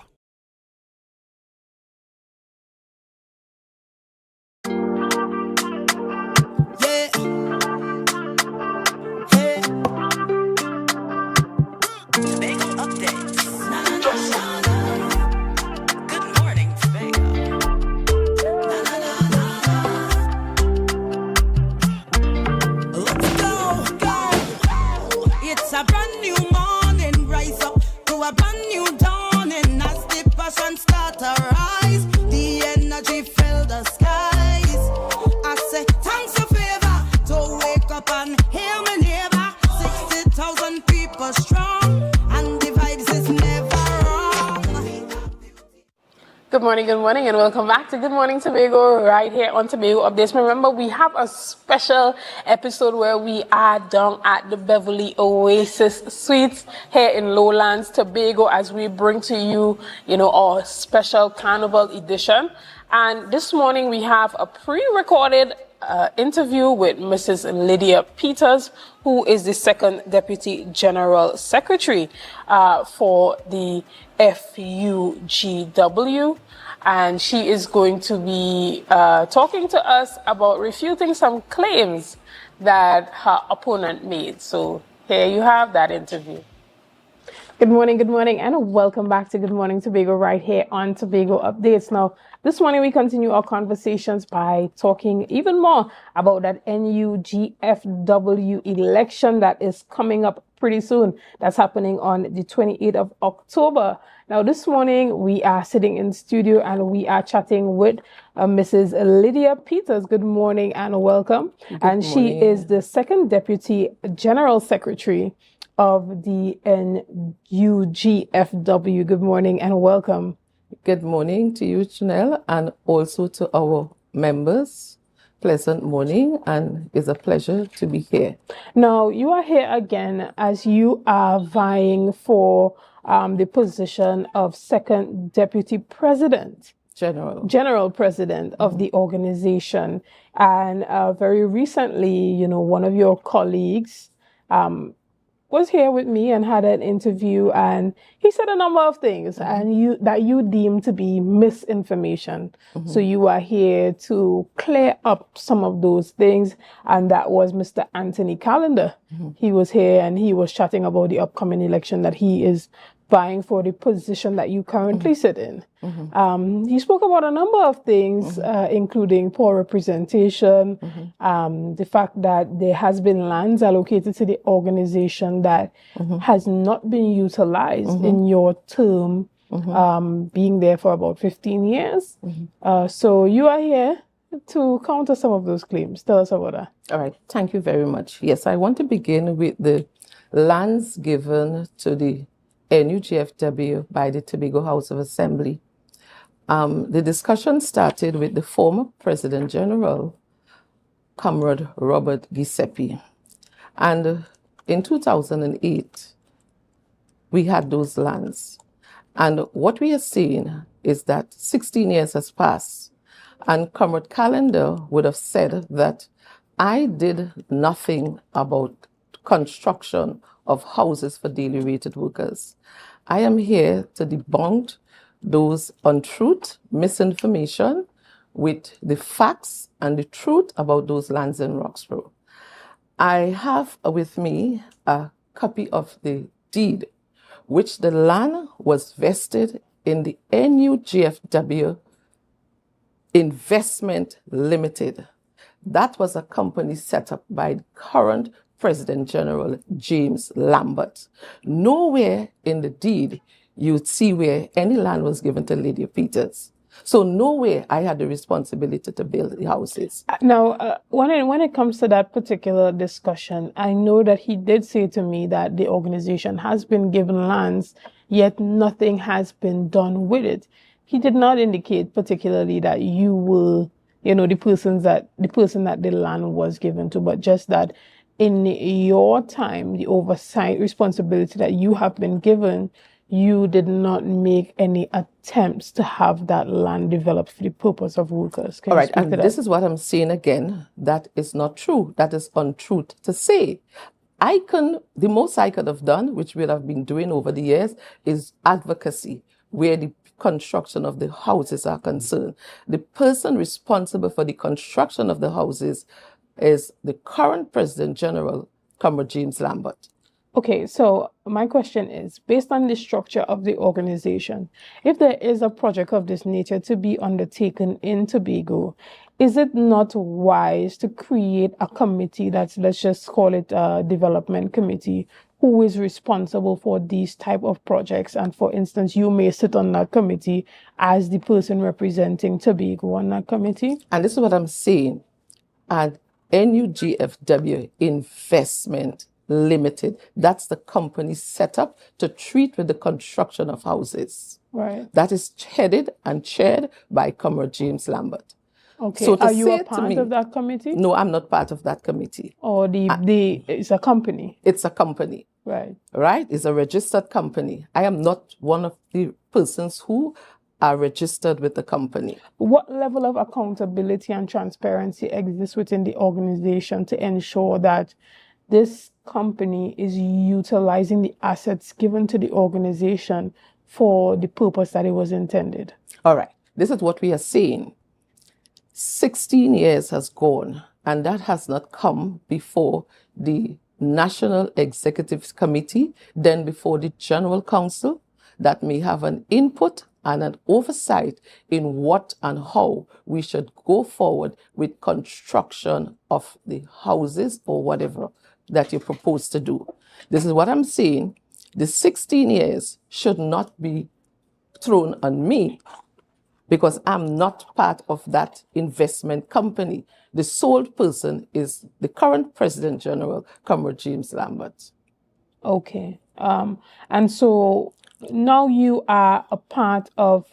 It's a brand new morning, rise up to a brand new dawning. As the passion start to rise, the energy fill the skies. I say thanks for favor to wake up and hear me neighbor. 60,000 people strong, and the vibes is never wrong. Good morning, and welcome back to Good Morning Tobago right here on Tobago Updates. Remember, we have a special episode where we are down at the Beverly Oasis Suites here in Lowlands, Tobago, as we bring to you, our special Carnival edition. And this morning we have a pre-recorded interview with Mrs. Lydia Peters, who is the second Deputy General Secretary for the FUGW. And she is going to be talking to us about refuting some claims that her opponent made. So here you have that interview. Good morning, and welcome back to Good Morning Tobago right here on Tobago Updates. Now, this morning we continue our conversations by talking even more about that NUGFW election that is coming up pretty soon. That's happening on the 28th of October. Now, this morning we are sitting in studio and we are chatting with Mrs. Lydia Peters. Good morning and welcome. Good morning. She is the second Deputy General Secretary of the NUGFW. Good morning and welcome. Good morning to you, Chanel, and also to our members. Pleasant morning, and it's a pleasure to be here. Now, you are here again as you are vying for the position of second Deputy President. General President of the organization. And very recently, one of your colleagues was here with me and had an interview, and he said a number of things and that you deem to be misinformation. So you are here to clear up some of those things, and that was Mr. Anthony Callender. He was here and he was chatting about the upcoming election that he is vying for the position that you currently sit in. He spoke about a number of things, including poor representation, the fact that there has been lands allocated to the organization that has not been utilized in your term, being there for about 15 years. So you are here to counter some of those claims. Tell us about that. All right. Thank you very much. Yes, I want to begin with the lands given to the NUGFW by the Tobago House of Assembly. The discussion started with the former President General, Comrade Robert Giuseppe. And in 2008, we had those lands. And what we are seeing is that 16 years has passed. And Comrade Calendar would have said that I did nothing about construction of houses for daily rated workers. I am here to debunk those untruth, misinformation with the facts and the truth about those lands in Roxborough. I have with me a copy of the deed, which the land was vested in the NUGFW Investment Limited. That was a company set up by the current President General James Lambert. Nowhere in the deed you'd see where any land was given to Lydia Peters. So nowhere I had the responsibility to build the houses. Now, when it comes to that particular discussion, I know that he did say to me that the organization has been given lands, yet nothing has been done with it. He did not indicate particularly that you were, the person that the land was given to, but just that in your time, the oversight responsibility that you have been given, you did not make any attempts to have that land developed for the purpose of workers. All right, and this is what I'm saying again. That is not true. That is untruth to say. The most I could have done, which we have been doing over the years, is advocacy, where the construction of the houses are concerned. The person responsible for the construction of the houses is the current President General, Comrade James Lambert. Okay, so my question is, based on the structure of the organization, if there is a project of this nature to be undertaken in Tobago, is it not wise to create a committee that's, let's just call it a development committee, who is responsible for these type of projects? And for instance, you may sit on that committee as the person representing Tobago on that committee. And this is what I'm saying. And NUGFW Investment Limited, that's the company set up to treat with the construction of houses. Right. That is headed and chaired by Comrade James Lambert. Okay. So are you a part of that committee? No, I'm not part of that committee. Or it's a company? It's a company. Right. Right? It's a registered company. I am not one of the persons who are registered with the company. What level of accountability and transparency exists within the organization to ensure that this company is utilizing the assets given to the organization for the purpose that it was intended? All right. This is what we are saying. 16 years has gone, and that has not come before the National Executive Committee, then before the General Council, that may have an input and an oversight in what and how we should go forward with construction of the houses or whatever that you propose to do. This is what I'm saying. The 16 years should not be thrown on me, because I'm not part of that investment company. The sole person is the current President General, Comrade James Lambert. Okay. And so now you are a part of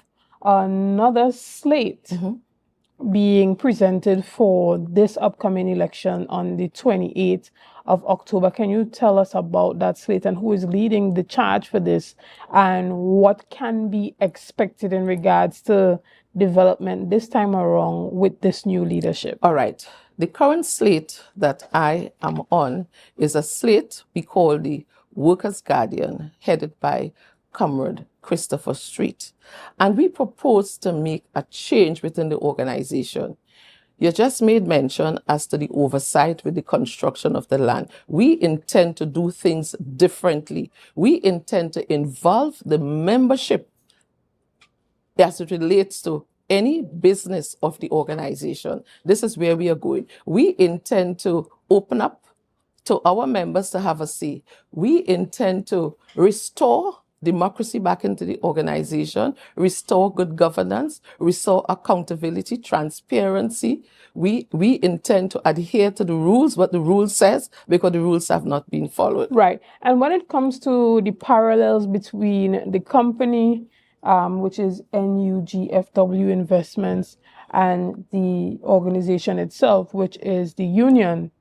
another slate being presented for this upcoming election on the 28th of October. Can you tell us about that slate and who is leading the charge for this, and what can be expected in regards to development this time around with this new leadership? All right. The current slate that I am on is a slate we call the Workers' Guardian, headed by Comrade Christopher Street. And we propose to make a change within the organization. You just made mention as to the oversight with the construction of the land. We intend to do things differently. We intend to involve the membership as it relates to any business of the organization. This is where we are going. We intend to open up to our members to have a say. We intend to restore democracy back into the organization, restore good governance, restore accountability, transparency. We intend to adhere to the rules, what the rule says, because the rules have not been followed. Right. And when it comes to the parallels between the company, which is NUGFW Investments, and the organization itself, which is the union,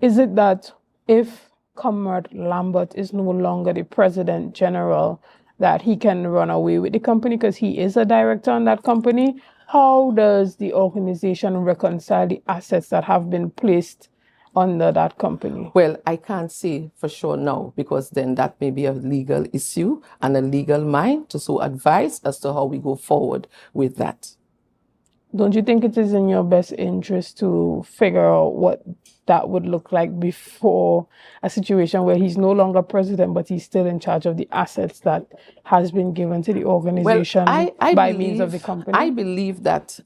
is it that if Comrade Lambert is no longer the president general, that he can run away with the company because he is a director on that company? How does the organization reconcile the assets that have been placed under that company? Well, I can't say for sure now, because then that may be a legal issue and a legal mind to so advise as to how we go forward with that. Don't you think it is in your best interest to figure out what that would look like before a situation where he's no longer president, but he's still in charge of the assets that has been given to the organization by means of the company? I believe that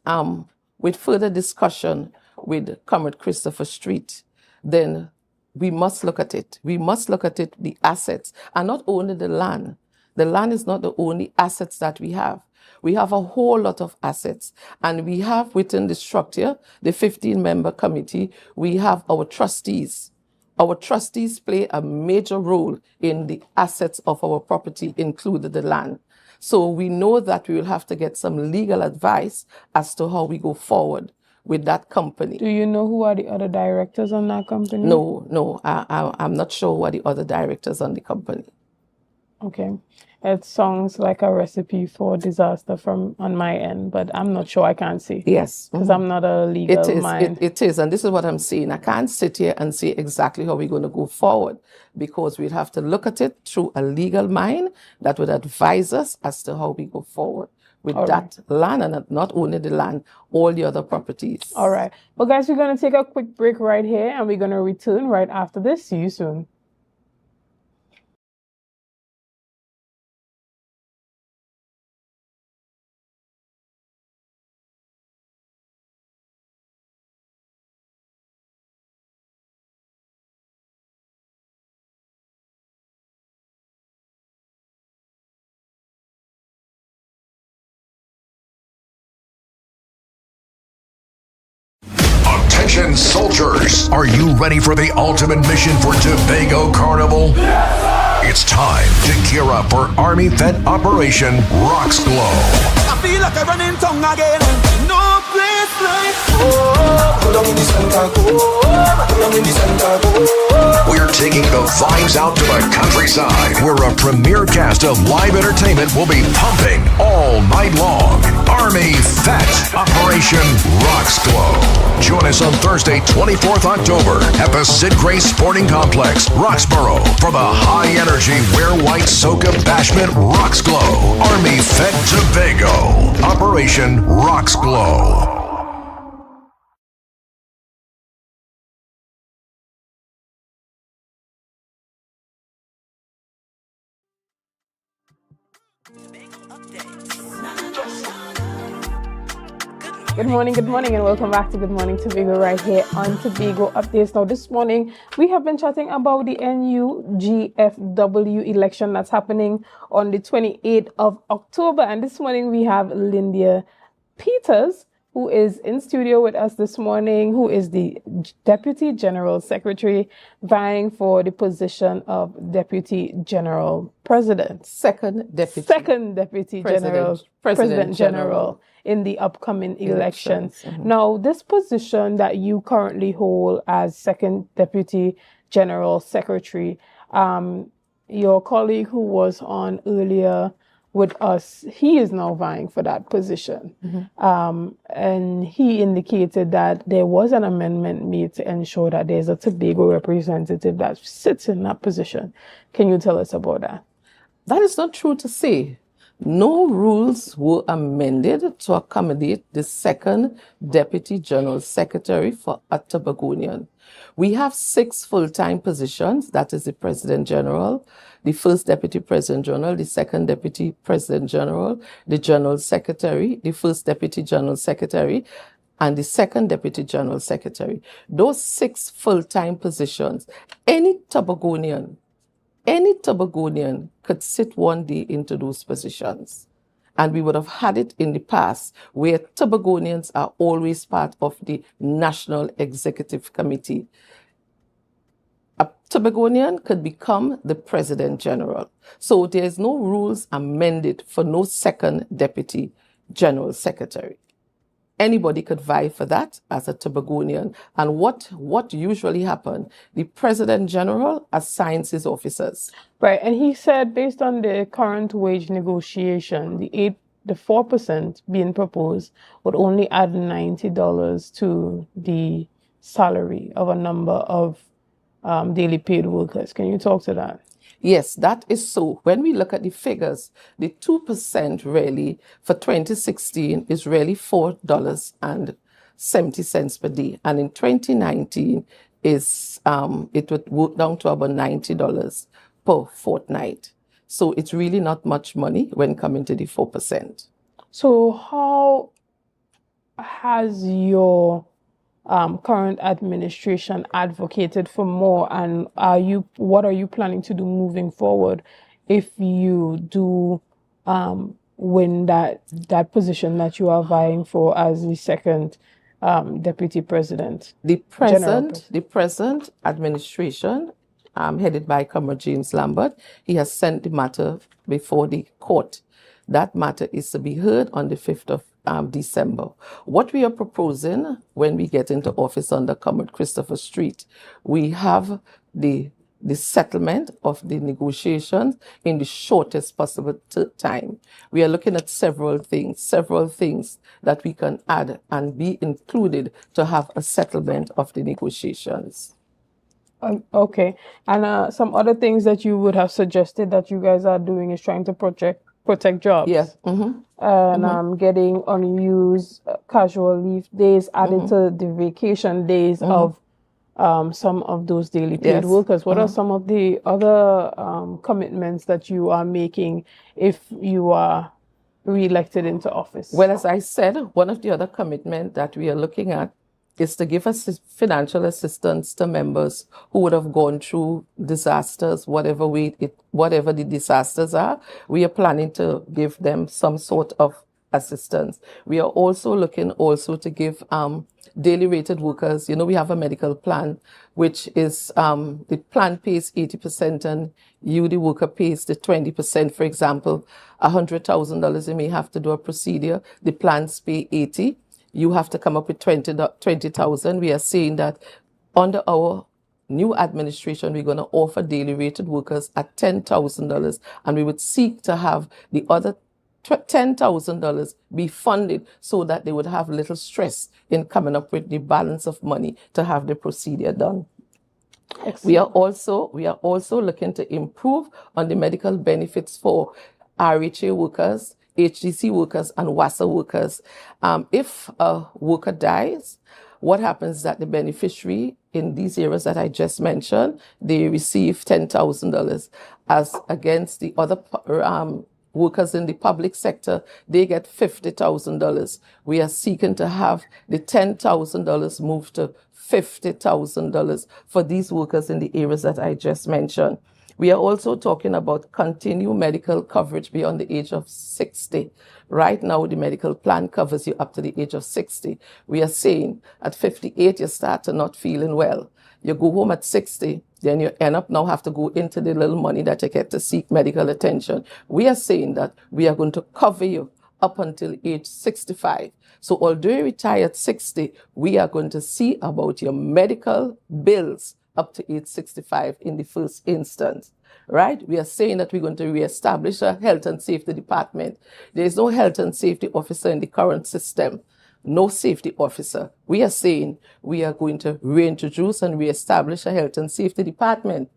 with further discussion with Comrade Christopher Street, then we must look at it. We must look at it, the assets, and not only the land. The land is not the only assets that we have. We have a whole lot of assets, and we have within the structure, the 15-member committee, we have our trustees. Our trustees play a major role in the assets of our property, including the land. So we know that we will have to get some legal advice as to how we go forward with that company. Do you know who are the other directors on that company? No, I'm not sure who are the other directors on the company. Okay. It sounds like a recipe for disaster on my end, but I'm not sure. I can't see. Yes. Because I'm not a legal mind. It is, and this is what I'm saying. I can't sit here and say exactly how we're going to go forward, because we'd have to look at it through a legal mind that would advise us as to how we go forward with that land, and not only the land, all the other properties. All right. Well, guys, we're going to take a quick break right here, and we're going to return right after this. See you soon. Attention soldiers, are you ready for the ultimate mission for Tobago Carnival? It's time to gear up for Army Vet Operation Rocks Glow. I feel like I run in tongue again. No place like home. Put 'em in the center, put 'em in the center, We're taking the vibes out to the countryside, where a premier cast of live entertainment will be pumping all night long. Army Vet Operation Rocks Glow. Join us on Thursday, 24th October at the Sid Gray Sporting Complex, Roxborough, for the high-energy Wear White Soca Bashment Rocks Glow. Army Vet Tobago. Operation Rocks Glow. Good morning, and welcome back to Good Morning Tobago right here on Tobago Updates. Now, this morning, we have been chatting about the NUGFW election that's happening on the 28th of October. And this morning, we have Lindia Peters, who is in studio with us this morning, who is the Deputy General Secretary vying for the position of Deputy General President. Second Deputy President General in the upcoming elections. Mm-hmm. Now, this position that you currently hold as Second Deputy General Secretary, your colleague who was on earlier with us, he is now vying for that position. Mm-hmm. And he indicated that there was an amendment made to ensure that there's a Tobago representative that sits in that position. Can you tell us about that? That is not true to say. No rules were amended to accommodate the second Deputy General Secretary for a Tobagonian. We have 6 full-time positions, that is the President General, the First Deputy President General, the Second Deputy President General, the General Secretary, the First Deputy General Secretary, and the Second Deputy General Secretary. Those 6 full-time positions, any Tobagonian could sit one day into those positions. And we would have had it in the past where Tobagonians are always part of the National Executive Committee. A Tobagonian could become the President General. So there's no rules amended for no second Deputy General Secretary. Anybody could vie for that as a Tobagonian. And what usually happens, the President General assigns his officers. Right, and he said based on the current wage negotiation, the 4% being proposed would only add $90 to the salary of a number of daily paid workers. Can you talk to that? Yes, that is so. When we look at the figures, the 2% really for 2016 is really $4.70 per day. And in 2019 is it would work down to about $90 per fortnight. So it's really not much money when coming to the 4%. So how has your current administration advocated for more, and what are you planning to do moving forward if you do win that position that you are vying for as the second deputy president? The present administration, headed by Comrade James Lambert, he has sent the matter before the court. That matter is to be heard on the 5th of December. What we are proposing when we get into office under Comrade Christopher Street, we have the settlement of the negotiations in the shortest possible time. We are looking at several things that we can add and be included to have a settlement of the negotiations. Okay, and some other things that you would have suggested that you guys are doing is trying to protect jobs. Yes. And getting unused casual leave days added to the vacation days of some of those daily paid workers. What are some of the other commitments that you are making if you are re-elected into office? Well, as I said, one of the other commitments that we are looking at is to give us financial assistance to members who would have gone through disasters, whatever the disasters are. We are planning to give them some sort of assistance. We are also looking to give daily rated workers, we have a medical plan, which is the plan pays 80% and you, the worker, pays the 20%. For example, $100,000, you may have to do a procedure. The plans pay 80. You have to come up with 20,000. We are saying that under our new administration, we're going to offer daily rated workers at $10,000, and we would seek to have the other $10,000 be funded so that they would have little stress in coming up with the balance of money to have the procedure done. Excellent. We are also looking to improve on the medical benefits for RHA workers, HDC workers, and WASA workers. If a worker dies, what happens is that the beneficiary in these areas that I just mentioned, they receive $10,000, as against the other workers in the public sector, they get $50,000. We are seeking to have the $10,000 moved to $50,000 for these workers in the areas that I just mentioned. We are also talking about continued medical coverage beyond the age of 60. Right now, the medical plan covers you up to the age of 60. We are saying at 58, you start to not feeling well. You go home at 60, then you end up now have to go into the little money that you get to seek medical attention. We are saying that we are going to cover you up until age 65. So although you retire at 60, we are going to see about your medical bills up to age 65 in the first instance, right? We are saying that we're going to reestablish a health and safety department. There is no health and safety officer in the current system, no safety officer. We are saying we are going to reintroduce and reestablish a health and safety department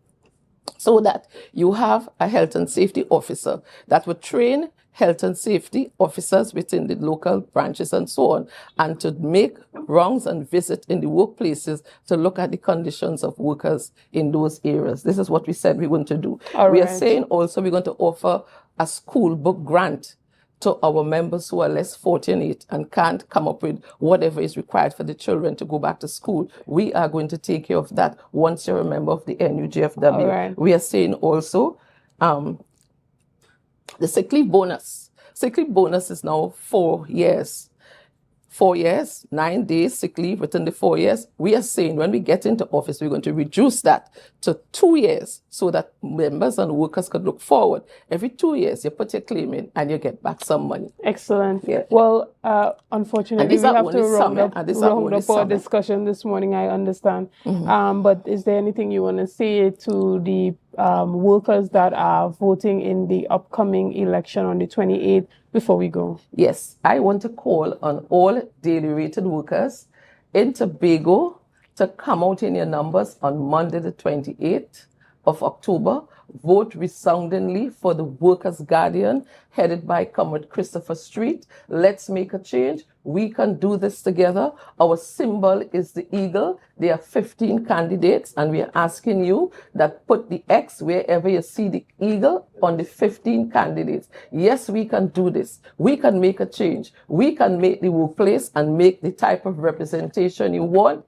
so that you have a health and safety officer that would train health and safety officers within the local branches and so on, and to make rounds and visit in the workplaces to look at the conditions of workers in those areas. This is what we said we want to do. We are saying also we're going to offer a school book grant to our members who are less fortunate and can't come up with whatever is required for the children to go back to school. We are going to take care of that once you're a member of the NUGFW. We are saying also the sick leave bonus. Sick leave bonus is now 4 years. 4 years, 9 days sick leave within the 4 years. We are saying when we get into office, we're going to reduce that to 2 years so that members and workers could look forward. Every 2 years, you put your claim in and you get back some money. Excellent. Yeah. Well, unfortunately, we have to round up our discussion this morning, I understand. But is there anything you want to say to the workers that are voting in the upcoming election on the 28th before we go? Yes, I want to call on all daily rated workers in Tobago to come out in your numbers on Monday the 28th of October. Vote resoundingly for the Workers' Guardian, headed by Comrade Christopher Street. Let's make a change. We can do this together. Our symbol is the eagle. There are 15 candidates, and we are asking you that put the X wherever you see the eagle on the 15 candidates. Yes, we can do this. We can make a change. We can make the workplace and make the type of representation you want,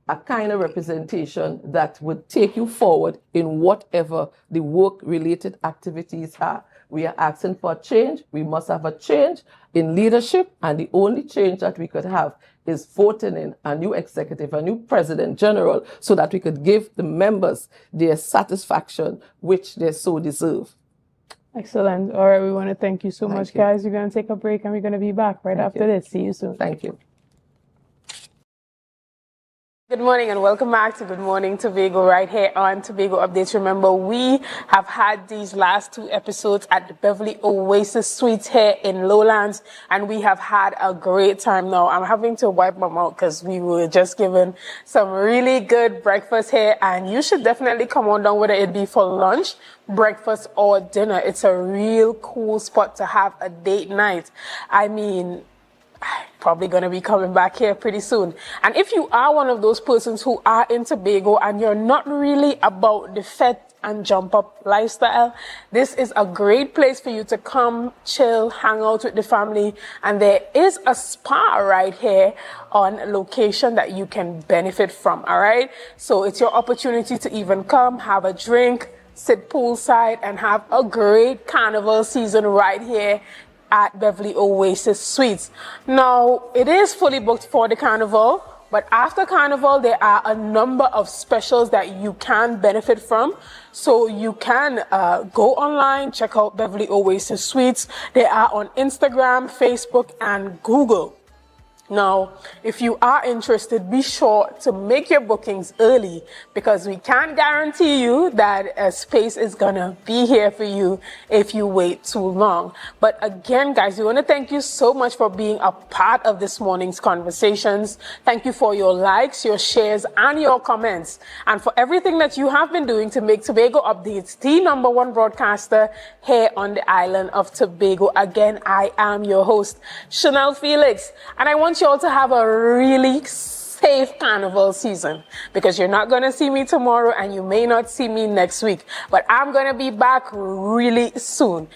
a kind of representation that would take you forward in whatever the work-related activities are. We are asking for a change. We must have a change in leadership, and the only change that we could have is voting in a new executive, a new president general, so that we could give the members their satisfaction, which they so deserve. Excellent. All right, we want to thank you so much, guys. We're going to take a break, and we're going to be back right after this. See you soon. Thank you. Good morning and welcome back to Good Morning Tobago right here on Tobago Updates. Remember, we have had these last 2 episodes at the Beverly Oasis Suites here in Lowlands, and we have had a great time. Now, I'm having to wipe my mouth because we were just given some really good breakfast here, and you should definitely come on down, whether it be for lunch, breakfast, or dinner. It's a real cool spot to have a date night. I mean, probably going to be coming back here pretty soon. And if you are one of those persons who are in Tobago and you're not really about the fet and jump up lifestyle, this is a great place for you to come, chill, hang out with the family. And there is a spa right here on location that you can benefit from. All right. So it's your opportunity to even come, have a drink, sit poolside, and have a great carnival season right here at Beverly Oasis Suites. Now, it is fully booked for the carnival, but after carnival, there are a number of specials that you can benefit from. So you can go online, check out Beverly Oasis Suites. They are on Instagram, Facebook, and Google. Now, if you are interested, be sure to make your bookings early, because we can't guarantee you that a space is gonna be here for you if you wait too long. But again, guys, we want to thank you so much for being a part of this morning's conversations. Thank you for your likes, your shares, and your comments, and for everything that you have been doing to make Tobago Updates the #1 broadcaster here on the island of Tobago. Again, I am your host, Chanel Felix, and I want you all to have a really safe carnival season, because you're not going to see me tomorrow and you may not see me next week, but I'm going to be back really soon.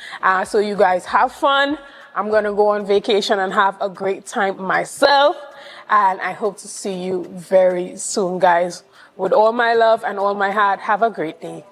So you guys have fun. I'm going to go on vacation and have a great time myself, and I hope to see you very soon, guys. With all my love and all my heart, have a great day.